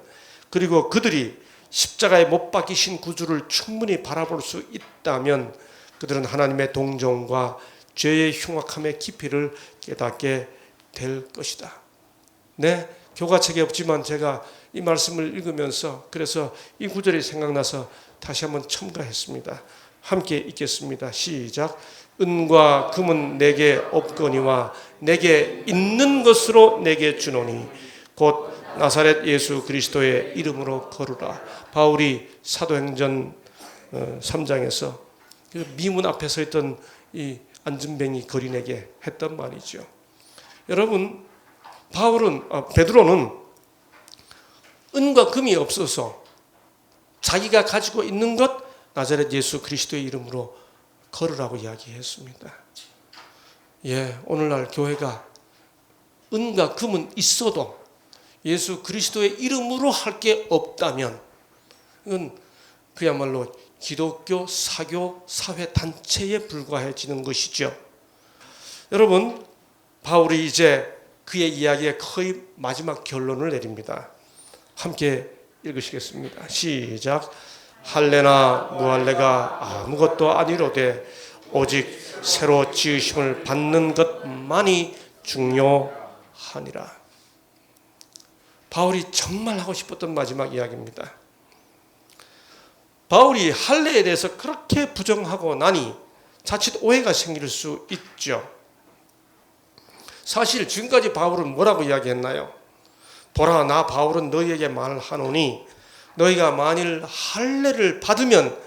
그리고 그들이 십자가에 못 박히신 구주를 충분히 바라볼 수 있다면 그들은 하나님의 동정과 죄의 흉악함의 깊이를 깨닫게 될 것이다. 네, 교과책에 없지만 제가 이 말씀을 읽으면서 그래서 이 구절이 생각나서 다시 한번 첨가했습니다. 함께 읽겠습니다. 시작. 은과 금은 내게 없거니와 내게 있는 것으로 내게 주노니 곧 나사렛 예수 그리스도의 이름으로 걸으라. 바울이 사도행전 3장에서 그 미문 앞에 서 있던 이 안전뱅이 거린에게 했단 말이죠. 여러분, 베드로는 은과 금이 없어서 자기가 가지고 있는 것 나자렛 예수 그리스도의 이름으로 걸으라고 이야기했습니다. 오늘날 교회가 은과 금은 있어도 예수 그리스도의 이름으로 할 게 없다면 이건 그야말로 기독교 사교 사회 단체에 불과해지는 것이죠. 여러분, 바울이 이제 그의 이야기의 거의 마지막 결론을 내립니다. 함께 읽으시겠습니다. 시작. 할례나 무할례가 아무것도 아니로되 오직 새로 지으심을 받는 것만이 중요하니라. 바울이 정말 하고 싶었던 마지막 이야기입니다. 바울이 할례에 대해서 그렇게 부정하고 나니 자칫 오해가 생길 수 있죠. 사실 지금까지 바울은 뭐라고 이야기했나요? 보라, 나 바울은 너희에게 말하노니 너희가 만일 할례를 받으면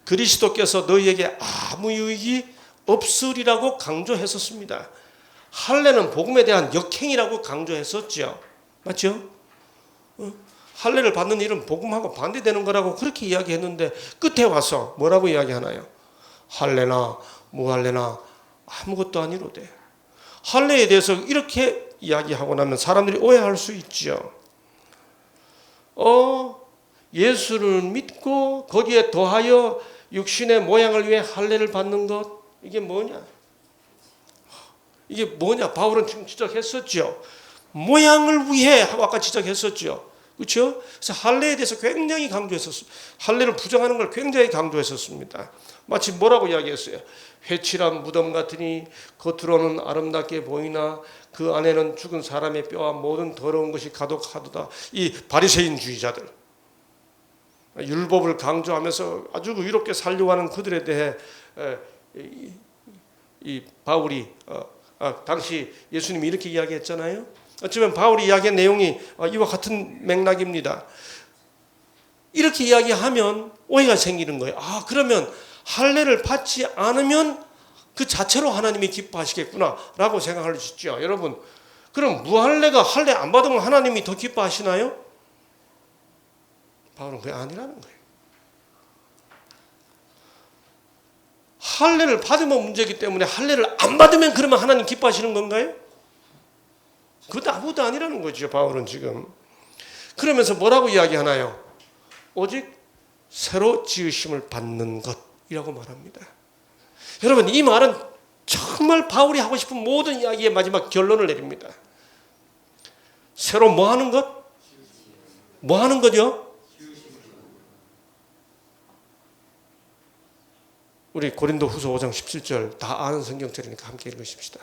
그리스도께서 너희에게 아무 유익이 없으리라고 강조했었습니다. 할례는 복음에 대한 역행이라고 강조했었죠. 맞죠? 할례를 받는 일은 복음하고 반대되는 거라고 그렇게 이야기했는데 끝에 와서 뭐라고 이야기하나요? 할례나 무할례나 아무것도 아니로되. 할례에 대해서 이렇게 이야기하고 나면 사람들이 오해할 수 있죠. 예수를 믿고 거기에 더하여 육신의 모양을 위해 할례를 받는 것, 이게 뭐냐? 바울은 지금 지적했었죠. 모양을 위해 하고 아까 지적했었죠. 그렇죠? 그래서 할례에 대해서 굉장히 강조했었어요. 할례를 부정하는 걸 굉장히 강조했었습니다. 마치 뭐라고 이야기했어요? 회칠한 무덤 같으니 겉으로는 아름답게 보이나 그 안에는 죽은 사람의 뼈와 모든 더러운 것이 가득하도다. 이 바리새인주의자들, 율법을 강조하면서 아주 의롭게 살려고 하는 그들에 대해 이 바울이 당시 예수님이 이렇게 이야기했잖아요. 어쩌면 바울이 이야기한 내용이 이와 같은 맥락입니다. 이렇게 이야기하면 오해가 생기는 거예요. 그러면 할례를 받지 않으면 그 자체로 하나님이 기뻐하시겠구나 라고 생각할 수 있죠. 여러분, 그럼 무할례가 할례 안 받으면 하나님이 더 기뻐하시나요? 바울은 그게 아니라는 거예요. 할례를 받으면 문제이기 때문에 할례를 안 받으면 그러면 하나님 기뻐하시는 건가요? 그것도 아무것도 아니라는 거죠. 바울은 지금 그러면서 뭐라고 이야기하나요? 오직 새로 지으심을 받는 것이라고 말합니다. 여러분, 이 말은 정말 바울이 하고 싶은 모든 이야기의 마지막 결론을 내립니다. 새로 뭐 하는 것? 뭐 하는 거죠? 우리 고린도후서 5장 17절 다 아는 성경절이니까 함께 읽으십시다.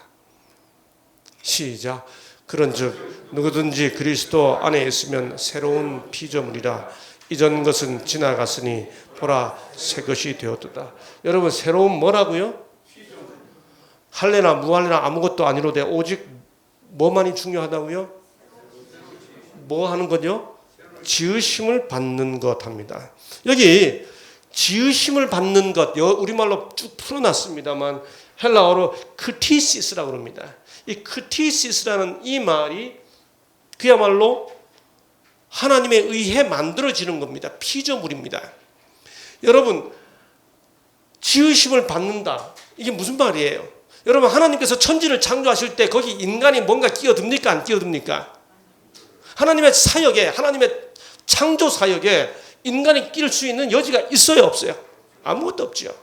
시작. 그런즉 누구든지 그리스도 안에 있으면 새로운 피조물이라. 이전 것은 지나갔으니 보라 새 것이 되었도다. 여러분, 새로운 뭐라고요? 할례나 무할례나 아무것도 아니로되 오직 뭐만이 중요하다고요? 뭐 하는 거죠? 지으심을 받는 것 합니다. 여기 지으심을 받는 것, 우리말로 쭉 풀어놨습니다만 헬라어로 크티시스라고 합니다. 이 크티시스라는 이 말이 그야말로 하나님에 의해 만들어지는 겁니다. 피조물입니다. 여러분, 지으심을 받는다. 이게 무슨 말이에요? 여러분, 하나님께서 천지를 창조하실 때 거기 인간이 뭔가 끼어듭니까? 안 끼어듭니까? 하나님의 사역에, 하나님의 창조 사역에 인간이 낄 수 있는 여지가 있어요? 없어요? 아무것도 없죠.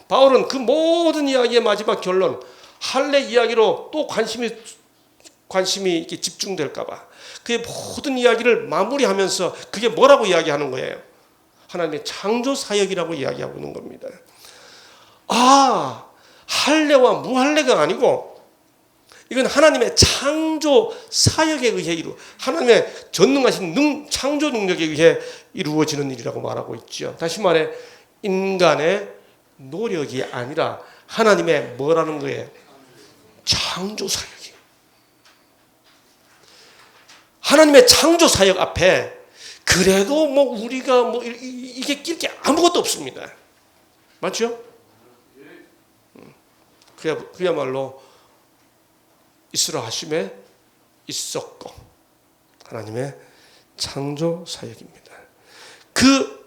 바울은 그 모든 이야기의 마지막 결론, 할례 이야기로 또 관심이 이렇게 집중될까봐 그의 모든 이야기를 마무리하면서 그게 뭐라고 이야기하는 거예요? 하나님의 창조 사역이라고 이야기하고 있는 겁니다. 할례와 무할례가 아니고 이건 하나님의 창조 사역에 의해 하나님의 전능하신 창조 능력에 의해 이루어지는 일이라고 말하고 있죠. 다시 말해 인간의 노력이 아니라 하나님의 뭐라는 거예요? 창조 사역이. 하나님의 창조 사역 앞에 그래도 우리가 이게 낄 게 아무것도 없습니다. 맞죠? 그야말로 있으라 하심에 있었고 하나님의 창조 사역입니다. 그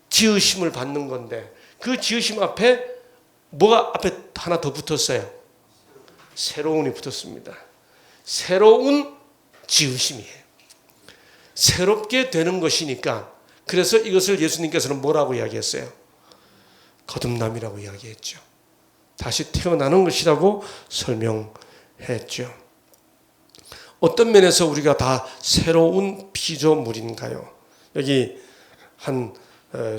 지으심을 받는 건데 그 지으심 앞에 뭐가 앞에 하나 더 붙었어요? 새로운이 붙었습니다. 새로운 지으심이에요. 새롭게 되는 것이니까 그래서 이것을 예수님께서는 뭐라고 이야기했어요? 거듭남이라고 이야기했죠. 다시 태어나는 것이라고 설명했죠. 어떤 면에서 우리가 다 새로운 피조물인가요? 여기 한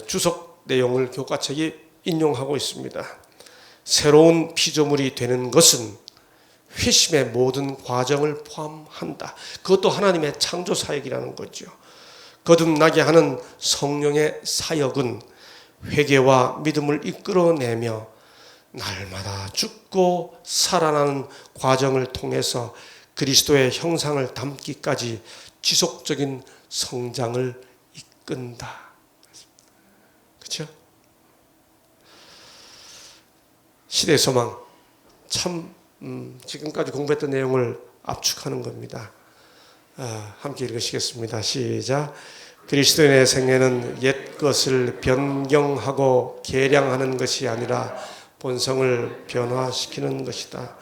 주석 내용을 교과책이 인용하고 있습니다. 새로운 피조물이 되는 것은 회심의 모든 과정을 포함한다. 그것도 하나님의 창조 사역이라는 거죠. 거듭나게 하는 성령의 사역은 회개와 믿음을 이끌어내며 날마다 죽고 살아나는 과정을 통해서 그리스도의 형상을 담기까지 지속적인 성장을 이끈다. 그렇죠? 시대의 소망 참 지금까지 공부했던 내용을 압축하는 겁니다. 함께 읽으시겠습니다. 시작. 그리스도인의 생애는 옛 것을 변경하고 개량하는 것이 아니라 본성을 변화시키는 것이다.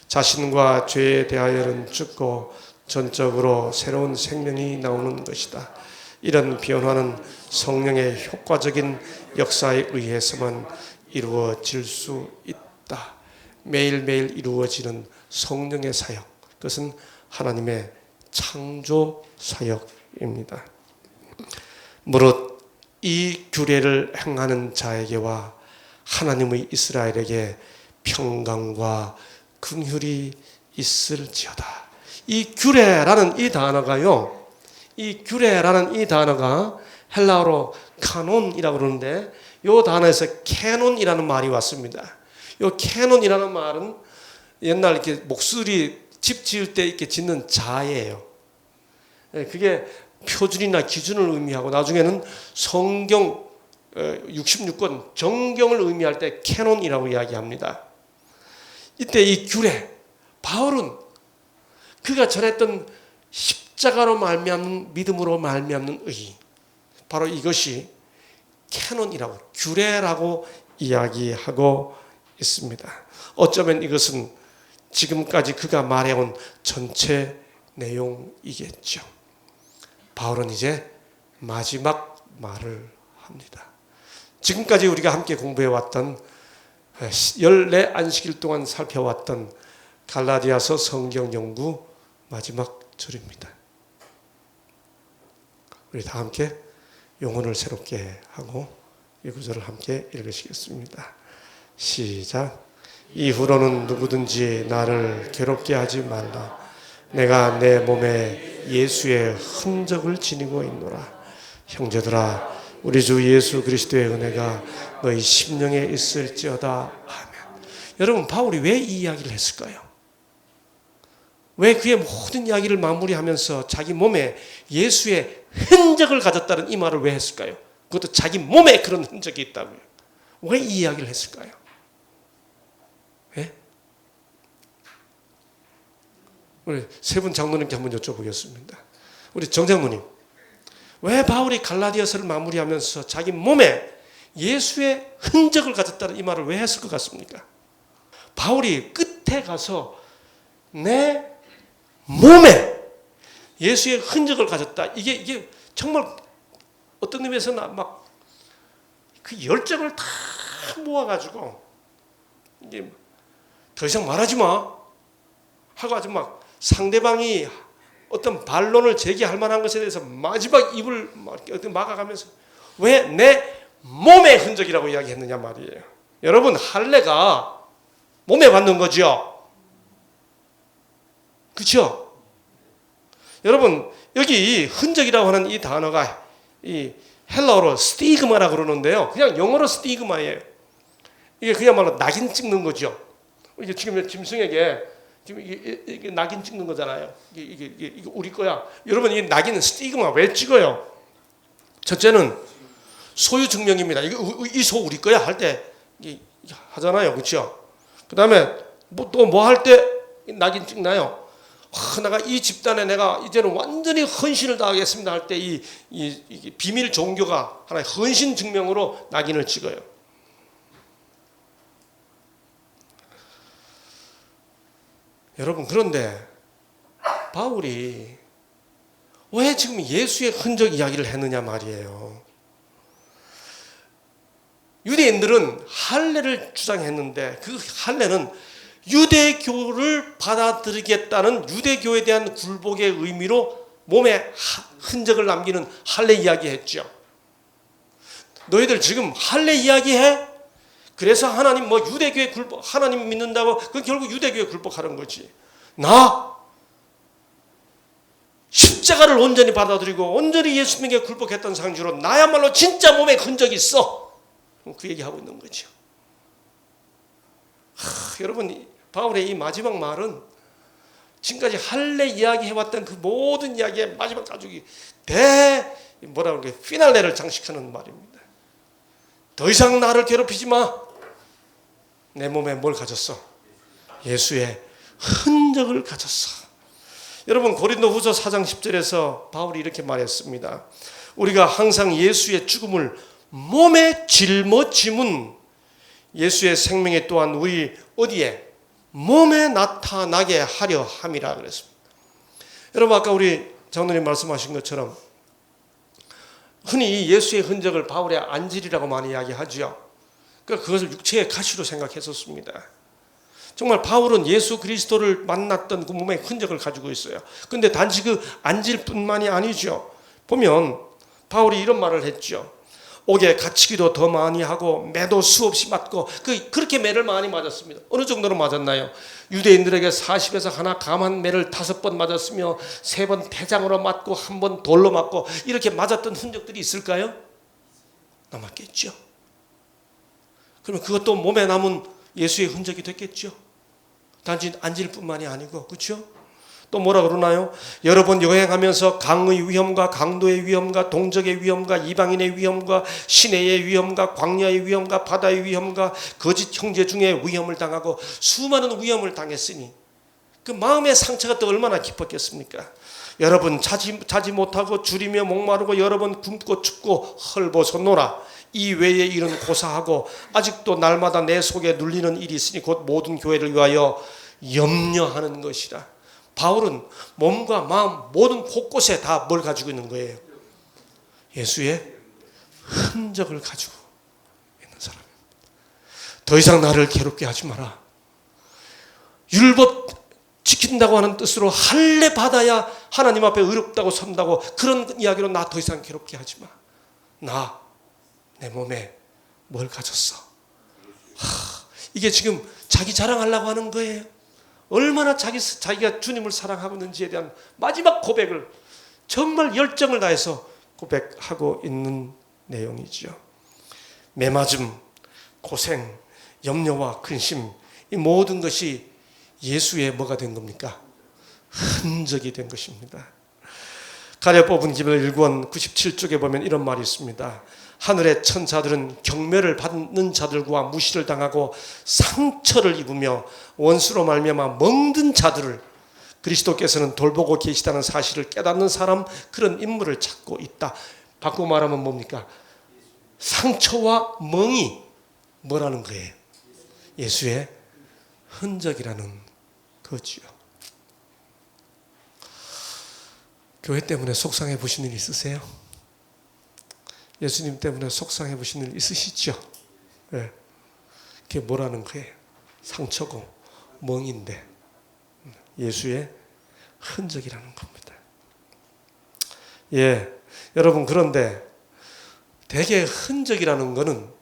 자신과 죄에 대하여는 죽고 전적으로 새로운 생명이 나오는 것이다. 이런 변화는 성령의 효과적인 역사에 의해서만 이루어질 수 있다. 매일매일 이루어지는 성령의 사역, 그것은 하나님의 창조 사역입니다. 무릇 이 규례를 행하는 자에게와 하나님의 이스라엘에게 평강과 긍휼이 있을지어다. 이 규례라는 이 단어가요, 이 규례라는 이 단어가 헬라어로 카논이라고 그러는데 이 단어에서 캐논이라는 말이 왔습니다. 이 캐논이라는 말은 옛날 이렇게 목소리 집 지을 때 이렇게 짓는 자예요. 그게 표준이나 기준을 의미하고 나중에는 성경 66권 정경을 의미할 때 캐논이라고 이야기합니다. 이때 이 규례, 바울은 그가 전했던 십자가로 말미암는 믿음으로 말미암는 의, 바로 이것이 캐논이라고 규례라고 이야기하고 있습니다. 어쩌면 이것은 지금까지 그가 말해온 전체 내용이겠죠. 바울은 이제 마지막 말을 합니다. 지금까지 우리가 함께 공부해왔던 14안식일 동안 살펴왔던 갈라디아서 성경 연구 마지막 절입니다. 우리 다 함께 영혼을 새롭게 하고 이 구절을 함께 읽으시겠습니다. 시작. 이후로는 누구든지 나를 괴롭게 하지 말라. 내가 내 몸에 예수의 흔적을 지니고 있노라. 형제들아, 우리 주 예수 그리스도의 은혜가 너희 심령에 있을지어다. 아멘. 여러분, 바울이 왜 이 이야기를 했을까요? 왜 그의 모든 이야기를 마무리하면서 자기 몸에 예수의 흔적을 가졌다는 이 말을 왜 했을까요? 그것도 자기 몸에 그런 흔적이 있다고요. 왜 이 이야기를 했을까요? 예? 우리 세 분 장로님께 한번 여쭤보겠습니다. 우리 정 장로님, 왜 바울이 갈라디아서를 마무리하면서 자기 몸에 예수의 흔적을 가졌다는 이 말을 왜 했을 것 같습니까? 바울이 끝에 가서 내 몸에 예수의 흔적을 가졌다. 이게 정말 어떤 의미에서는 막 그 열정을 다 모아가지고 이게 더 이상 말하지 마 하고 아주 막 상대방이 어떤 반론을 제기할 만한 것에 대해서 마지막 입을 막아가면서 왜 내 몸의 흔적이라고 이야기했느냐 말이에요. 여러분, 할례가 몸에 받는 거죠. 그렇죠? 여러분, 여기 흔적이라고 하는 이 단어가 이 헬라어로 스티그마라고 그러는데요. 그냥 영어로 스티그마예요. 이게 그야말로 낙인 찍는 거죠. 이게 지금 짐승에게 지금 이게 낙인 찍는 거잖아요. 이게 우리 거야. 여러분, 이 낙인은 스티그마 왜 찍어요? 첫째는 소유 증명입니다. 이 소 우리 거야 할 때 하잖아요, 그렇죠? 그 다음에 또 뭐 할 때 낙인 찍나요? 내가 이 집단에 내가 이제는 완전히 헌신을 다하겠습니다 할 때 이 비밀 종교가 하나의 헌신 증명으로 낙인을 찍어요. 여러분, 그런데 바울이 왜 지금 예수의 흔적 이야기를 했느냐 말이에요. 유대인들은 할례를 주장했는데 그 할례는 유대교를 받아들이겠다는 유대교에 대한 굴복의 의미로 몸에 흔적을 남기는 할례 이야기했죠. 너희들 지금 할례 이야기해? 그래서 하나님 유대교에 굴복, 하나님 믿는다고 그 결국 유대교에 굴복하는 거지. 나 십자가를 온전히 받아들이고 온전히 예수님에게 굴복했던 상주로 나야말로 진짜 몸에 흔적이 있어. 그 얘기하고 있는 거죠. 여러분, 바울의 이 마지막 말은 지금까지 할례 이야기해왔던 그 모든 이야기의 마지막 가족이 피날레를 장식하는 말입니다. 더 이상 나를 괴롭히지 마. 내 몸에 뭘 가졌어? 예수의 흔적을 가졌어. 여러분, 고린도후서 4장 10절에서 바울이 이렇게 말했습니다. 우리가 항상 예수의 죽음을 몸에 짊어짐은 예수의 생명이 또한 우리 어디에? 몸에 나타나게 하려 함이라 그랬습니다. 여러분, 아까 우리 장로님 말씀하신 것처럼 흔히 예수의 흔적을 바울의 안질이라고 많이 이야기하죠. 그러니까 그것을 육체의 가시로 생각했었습니다. 정말 바울은 예수 그리스도를 만났던 그 몸의 흔적을 가지고 있어요. 그런데 단지 그 안질뿐만이 아니죠. 보면 바울이 이런 말을 했죠. 옥에 갇히기도 더 많이 하고 매도 수없이 맞고 그렇게 매를 많이 맞았습니다. 어느 정도로 맞았나요? 유대인들에게 40에서 하나 감한 매를 5번 맞았으며 3번 태장으로 맞고 1번 돌로 맞고 이렇게 맞았던 흔적들이 있을까요? 남았겠죠. 그러면 그것도 몸에 남은 예수의 흔적이 됐겠죠. 단지 안질뿐만이 아니고, 그렇죠? 또 뭐라 그러나요? 여러 번 여행하면서 강의 위험과 강도의 위험과 동적의 위험과 이방인의 위험과 시내의 위험과 광야의 위험과 바다의 위험과 거짓 형제 중에 위험을 당하고 수많은 위험을 당했으니 그 마음의 상처가 또 얼마나 깊었겠습니까? 여러 번 자지 못하고 줄이며 목마르고 여러 번 굶고 춥고 헐벗어 놀아 이 외의 일은 고사하고 아직도 날마다 내 속에 눌리는 일이 있으니 곧 모든 교회를 위하여 염려하는 것이라. 바울은 몸과 마음 모든 곳곳에 다 뭘 가지고 있는 거예요? 예수의 흔적을 가지고 있는 사람입니다. 더 이상 나를 괴롭게 하지 마라. 율법 지킨다고 하는 뜻으로 할례 받아야 하나님 앞에 의롭다고 선다고 그런 이야기로 나 더 이상 괴롭게 하지 마. 나 내 몸에 뭘 가졌어? 이게 지금 자기 자랑하려고 하는 거예요. 얼마나 자기가 주님을 사랑하고 있는지에 대한 마지막 고백을 정말 열정을 다해서 고백하고 있는 내용이죠. 매맞음, 고생, 염려와 근심, 이 모든 것이 예수의 뭐가 된 겁니까? 흔적이 된 것입니다. 가려 뽑은 기별 1권 97쪽에 보면 이런 말이 있습니다. 하늘의 천사들은 경멸을 받는 자들과 무시를 당하고 상처를 입으며 원수로 말미암아 멍든 자들을 그리스도께서는 돌보고 계시다는 사실을 깨닫는 사람, 그런 인물을 찾고 있다. 바꾸고 말하면 뭡니까? 상처와 멍이 뭐라는 거예요? 예수의 흔적이라는 거지요. 교회 때문에 속상해 보신 일 있으세요? 예수님 때문에 속상해 보신 일 있으시죠? 네. 그게 뭐라는 거예요? 상처고 멍인데 예수의 흔적이라는 겁니다. 예, 여러분, 그런데 대개 흔적이라는 거는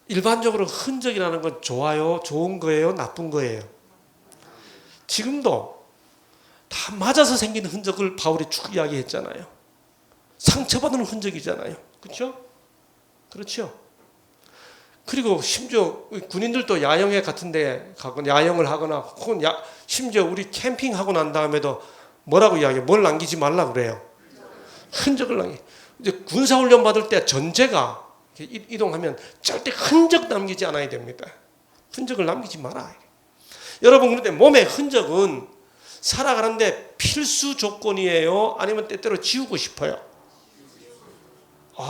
일반적으로 흔적이라는 건 좋아요, 좋은 거예요, 나쁜 거예요? 지금도 다 맞아서 생긴 흔적을 바울이 쭉 이야기했잖아요. 상처받는 흔적이잖아요. 그렇죠? 그렇죠? 그리고 심지어 군인들도 야영회 같은 데 가거나 야영을 하거나 혹은 심지어 우리 캠핑하고 난 다음에도 뭐라고 이야기해요? 뭘 남기지 말라 그래요? 흔적을 남기. 이제 군사훈련 받을 때 전제가 이동하면 절대 흔적 남기지 않아야 됩니다. 흔적을 남기지 마라. 여러분, 그런데 몸의 흔적은 살아가는데 필수 조건이에요? 아니면 때때로 지우고 싶어요?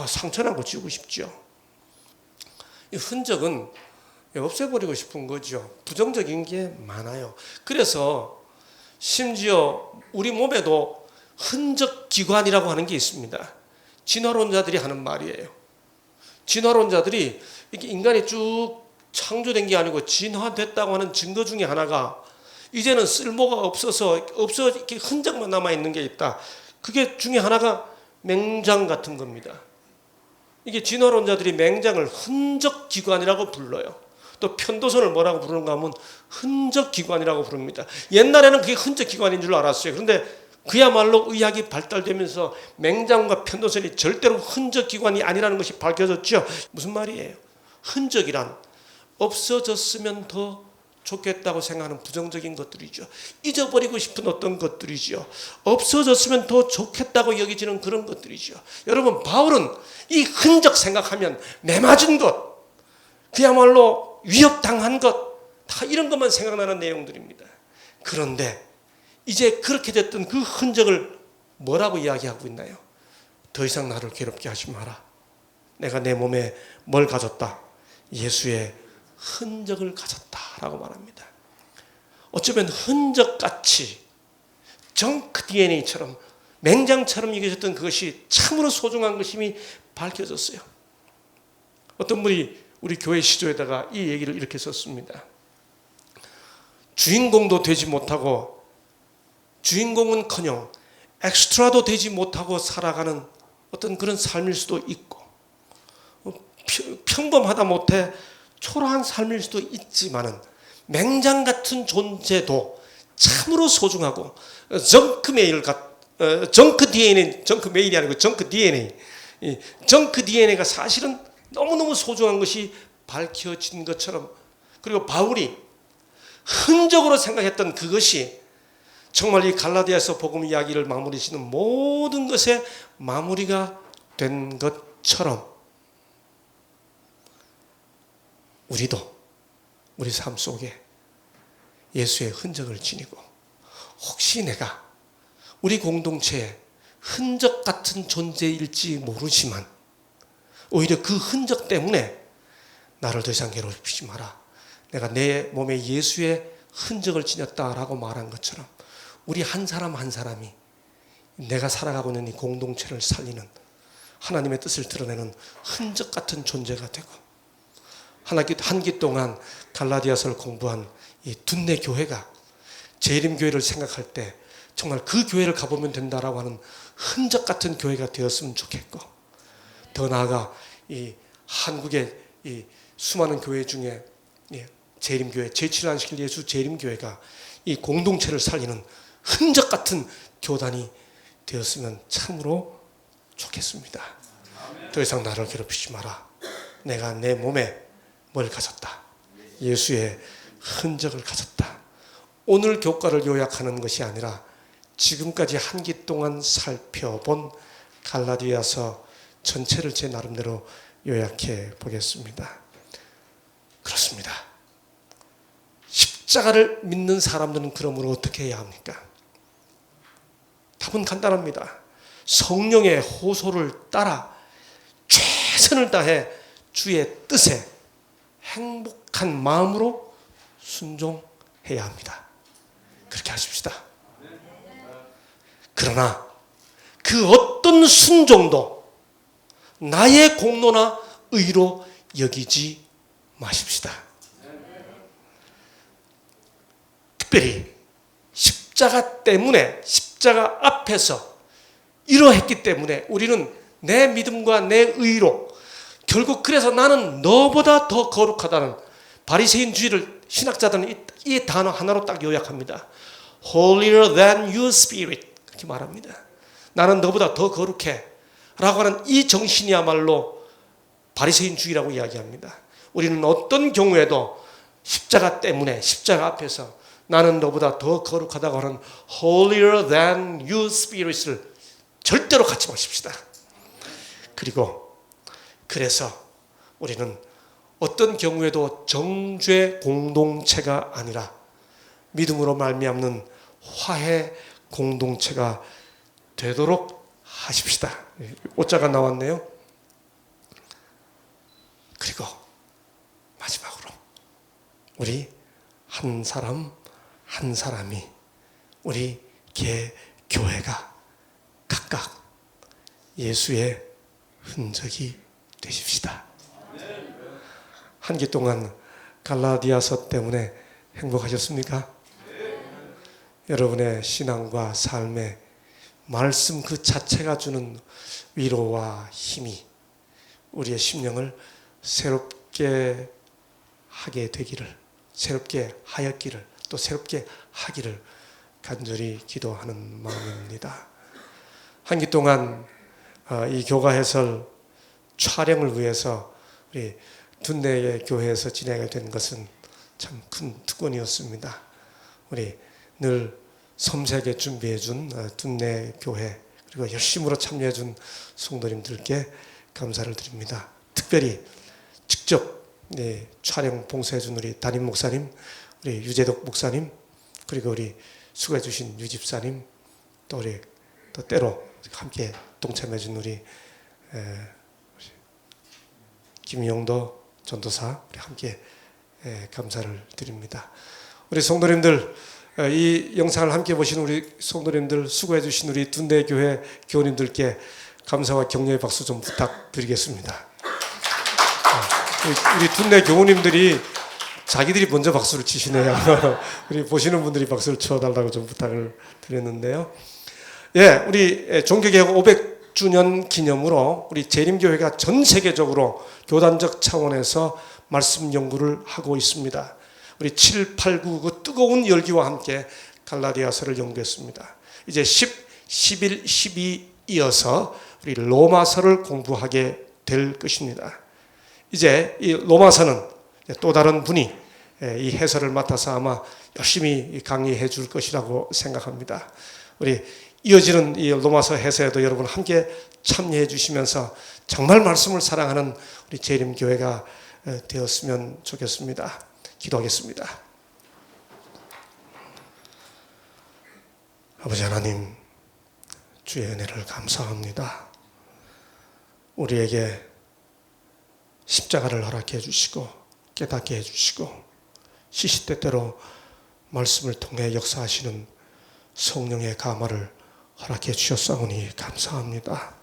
상처난 거 지우고 싶죠. 이 흔적은 없애버리고 싶은 거죠. 부정적인 게 많아요. 그래서 심지어 우리 몸에도 흔적 기관이라고 하는 게 있습니다. 진화론자들이 하는 말이에요. 진화론자들이 이렇게 인간이 쭉 창조된 게 아니고 진화됐다고 하는 증거 중에 하나가 이제는 쓸모가 없어서 이렇게 흔적만 남아 있는 게 있다. 그게 중에 하나가 맹장 같은 겁니다. 이게 진화론자들이 맹장을 흔적 기관이라고 불러요. 또 편도선을 뭐라고 부르는가 하면 흔적 기관이라고 부릅니다. 옛날에는 그게 흔적 기관인 줄 알았어요. 그런데 그야말로 의학이 발달되면서 맹장과 편도선이 절대로 흔적 기관이 아니라는 것이 밝혀졌죠. 무슨 말이에요? 흔적이란 없어졌으면 더 좋겠다고 생각하는 부정적인 것들이죠. 잊어버리고 싶은 어떤 것들이죠. 없어졌으면 더 좋겠다고 여기지는 그런 것들이죠. 여러분, 바울은 이 흔적 생각하면 매맞은 것, 그야말로 위협당한 것, 다 이런 것만 생각나는 내용들입니다. 그런데 이제 그렇게 됐던 그 흔적을 뭐라고 이야기하고 있나요? 더 이상 나를 괴롭게 하지 마라. 내가 내 몸에 뭘 가졌다? 예수의 흔적을 가졌다라고 말합니다. 어쩌면 흔적같이 정크 DNA처럼 맹장처럼 여겨졌던 그것이 참으로 소중한 것임이 밝혀졌어요. 어떤 분이 우리 교회 시조에다가 이 얘기를 이렇게 썼습니다. 주인공도 되지 못하고 주인공은커녕 엑스트라도 되지 못하고 살아가는 어떤 그런 삶일 수도 있고 평범하다 못해 초라한 삶일 수도 있지만은 맹장 같은 존재도 참으로 소중하고 정크 DNA, 정크 메일이 아니고 정크 DNA, 정크 DNA가 사실은 너무너무 소중한 것이 밝혀진 것처럼, 그리고 바울이 흔적으로 생각했던 그것이 정말 이 갈라디아서 복음 이야기를 마무리 짓는 모든 것의 마무리가 된 것처럼 우리도 우리 삶 속에 예수의 흔적을 지니고, 혹시 내가 우리 공동체의 흔적 같은 존재일지 모르지만 오히려 그 흔적 때문에 나를 더 이상 괴롭히지 마라, 내가 내 몸에 예수의 흔적을 지녔다라고 말한 것처럼 우리 한 사람 한 사람이 내가 살아가고 있는 이 공동체를 살리는 하나님의 뜻을 드러내는 흔적 같은 존재가 되고, 한 기 동안 갈라디아서를 공부한 이 둔내 교회가 재림교회를 생각할 때 정말 그 교회를 가보면 된다라고 하는 흔적 같은 교회가 되었으면 좋겠고, 더 나아가 이 한국의 이 수많은 교회 중에 재림교회, 제7안식일 예수 재림교회가 이 공동체를 살리는 흔적 같은 교단이 되었으면 참으로 좋겠습니다. 더 이상 나를 괴롭히지 마라. 내가 내 몸에 뭘 가졌다? 예수의 흔적을 가졌다. 오늘 교과를 요약하는 것이 아니라 지금까지 한 기 동안 살펴본 갈라디아서 전체를 제 나름대로 요약해 보겠습니다. 그렇습니다. 십자가를 믿는 사람들은 그러므로 어떻게 해야 합니까? 답은 간단합니다. 성령의 호소를 따라 최선을 다해 주의 뜻에 행복한 마음으로 순종해야 합니다. 그렇게 하십시다. 그러나 그 어떤 순종도 나의 공로나 의로 여기지 마십시다. 특별히 십자가 때문에, 십자가 앞에서 이러했기 때문에 우리는 내 믿음과 내 의로, 결국 그래서 나는 너보다 더 거룩하다는 바리새인주의를 신학자들은 이 단어 하나로 딱 요약합니다. Holier than your spirit, 그렇게 말합니다. 나는 너보다 더 거룩해 라고 하는 이 정신이야말로 바리새인주의라고 이야기합니다. 우리는 어떤 경우에도 십자가 때문에, 십자가 앞에서 나는 너보다 더 거룩하다고 하는 Holier than your spirit을 절대로 갖지 마십시다. 그래서 우리는 어떤 경우에도 정죄 공동체가 아니라 믿음으로 말미암는 화해 공동체가 되도록 하십시다. 오자가 나왔네요. 그리고 마지막으로 우리 한 사람 한 사람이 우리 교회가 각각 예수의 흔적이 되십시다. 한 기 동안 갈라디아서 때문에 행복하셨습니까? 여러분의 신앙과 삶의 말씀 그 자체가 주는 위로와 힘이 우리의 심령을 새롭게 하게 되기를, 새롭게 하였기를, 또 새롭게 하기를 간절히 기도하는 마음입니다. 한 기 동안 이 교가 해설 촬영을 위해서 우리 둔내의 교회에서 진행이 된 것은 참 큰 특권이었습니다. 우리 늘 섬세하게 준비해준 둔내 교회 그리고 열심으로 참여해준 성도님들께 감사를 드립니다. 특별히 직접 촬영 봉사해준 우리 담임 목사님, 우리 유재덕 목사님, 그리고 우리 수고해주신 유집사님, 또 우리 또 때로 함께 동참해준 우리 김용도 전도사 우리 함께 감사를 드립니다. 우리 성도님들 이 영상을 함께 보신 우리 성도님들 수고해주신 우리 둔대교회 교우님들께 감사와 격려의 박수 좀 부탁드리겠습니다. 우리 둔대 교우님들이 자기들이 먼저 박수를 치시네요. 우리 보시는 분들이 박수를 쳐달라고 좀 부탁을 드렸는데요. 예, 우리 종교개혁 500주년 기념으로 우리 재림교회가 전 세계적으로 교단적 차원에서 말씀 연구를 하고 있습니다. 우리 7, 8, 9 그 뜨거운 열기와 함께 갈라디아서를 연구했습니다. 이제 10, 11, 12 이어서 우리 로마서를 공부하게 될 것입니다. 이제 이 로마서는 또 다른 분이 이 해설을 맡아서 아마 열심히 강의해 줄 것이라고 생각합니다. 우리 이어지는 이 로마서 해설에도 여러분 함께 참여해 주시면서 정말 말씀을 사랑하는 우리 재림교회가 되었으면 좋겠습니다. 기도하겠습니다. 아버지 하나님, 주의 은혜를 감사합니다. 우리에게 십자가를 허락해 주시고 깨닫게 해주시고 시시때때로 말씀을 통해 역사하시는 성령의 감화를 허락해 주셨사오니 감사합니다.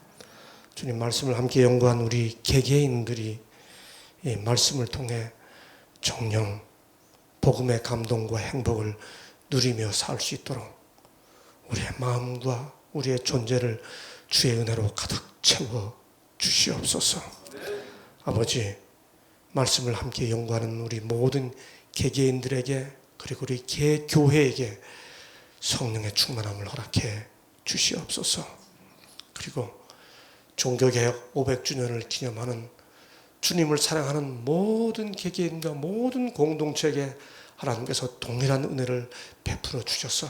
주님 말씀을 함께 연구한 우리 개개인들이 이 말씀을 통해 정령 복음의 감동과 행복을 누리며 살 수 있도록 우리의 마음과 우리의 존재를 주의 은혜로 가득 채워 주시옵소서. 아버지, 말씀을 함께 연구하는 우리 모든 개개인들에게 그리고 우리 개교회에게 성령의 충만함을 허락해 주시옵소서. 그리고 종교개혁 500주년을 기념하는 주님을 사랑하는 모든 개개인과 모든 공동체에게 하나님께서 동일한 은혜를 베풀어 주셔서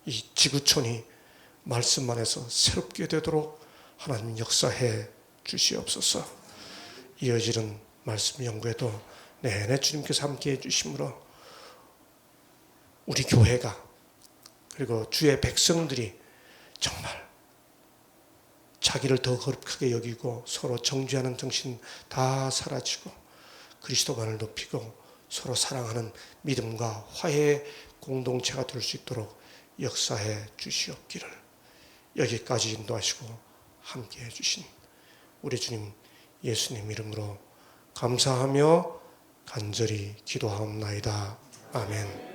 이 지구촌이 말씀 안에서 새롭게 되도록 하나님 역사해 주시옵소서. 이어지는 말씀 연구에도 내내 주님께서 함께해 주심으로 우리 교회가 그리고 주의 백성들이 정말 자기를 더 거룩하게 여기고 서로 정죄하는 정신 다 사라지고 그리스도만을 높이고 서로 사랑하는 믿음과 화해의 공동체가 될 수 있도록 역사해 주시옵기를 여기까지 인도하시고 함께해 주신 우리 주님 예수님 이름으로 감사하며 간절히 기도하옵나이다. 아멘.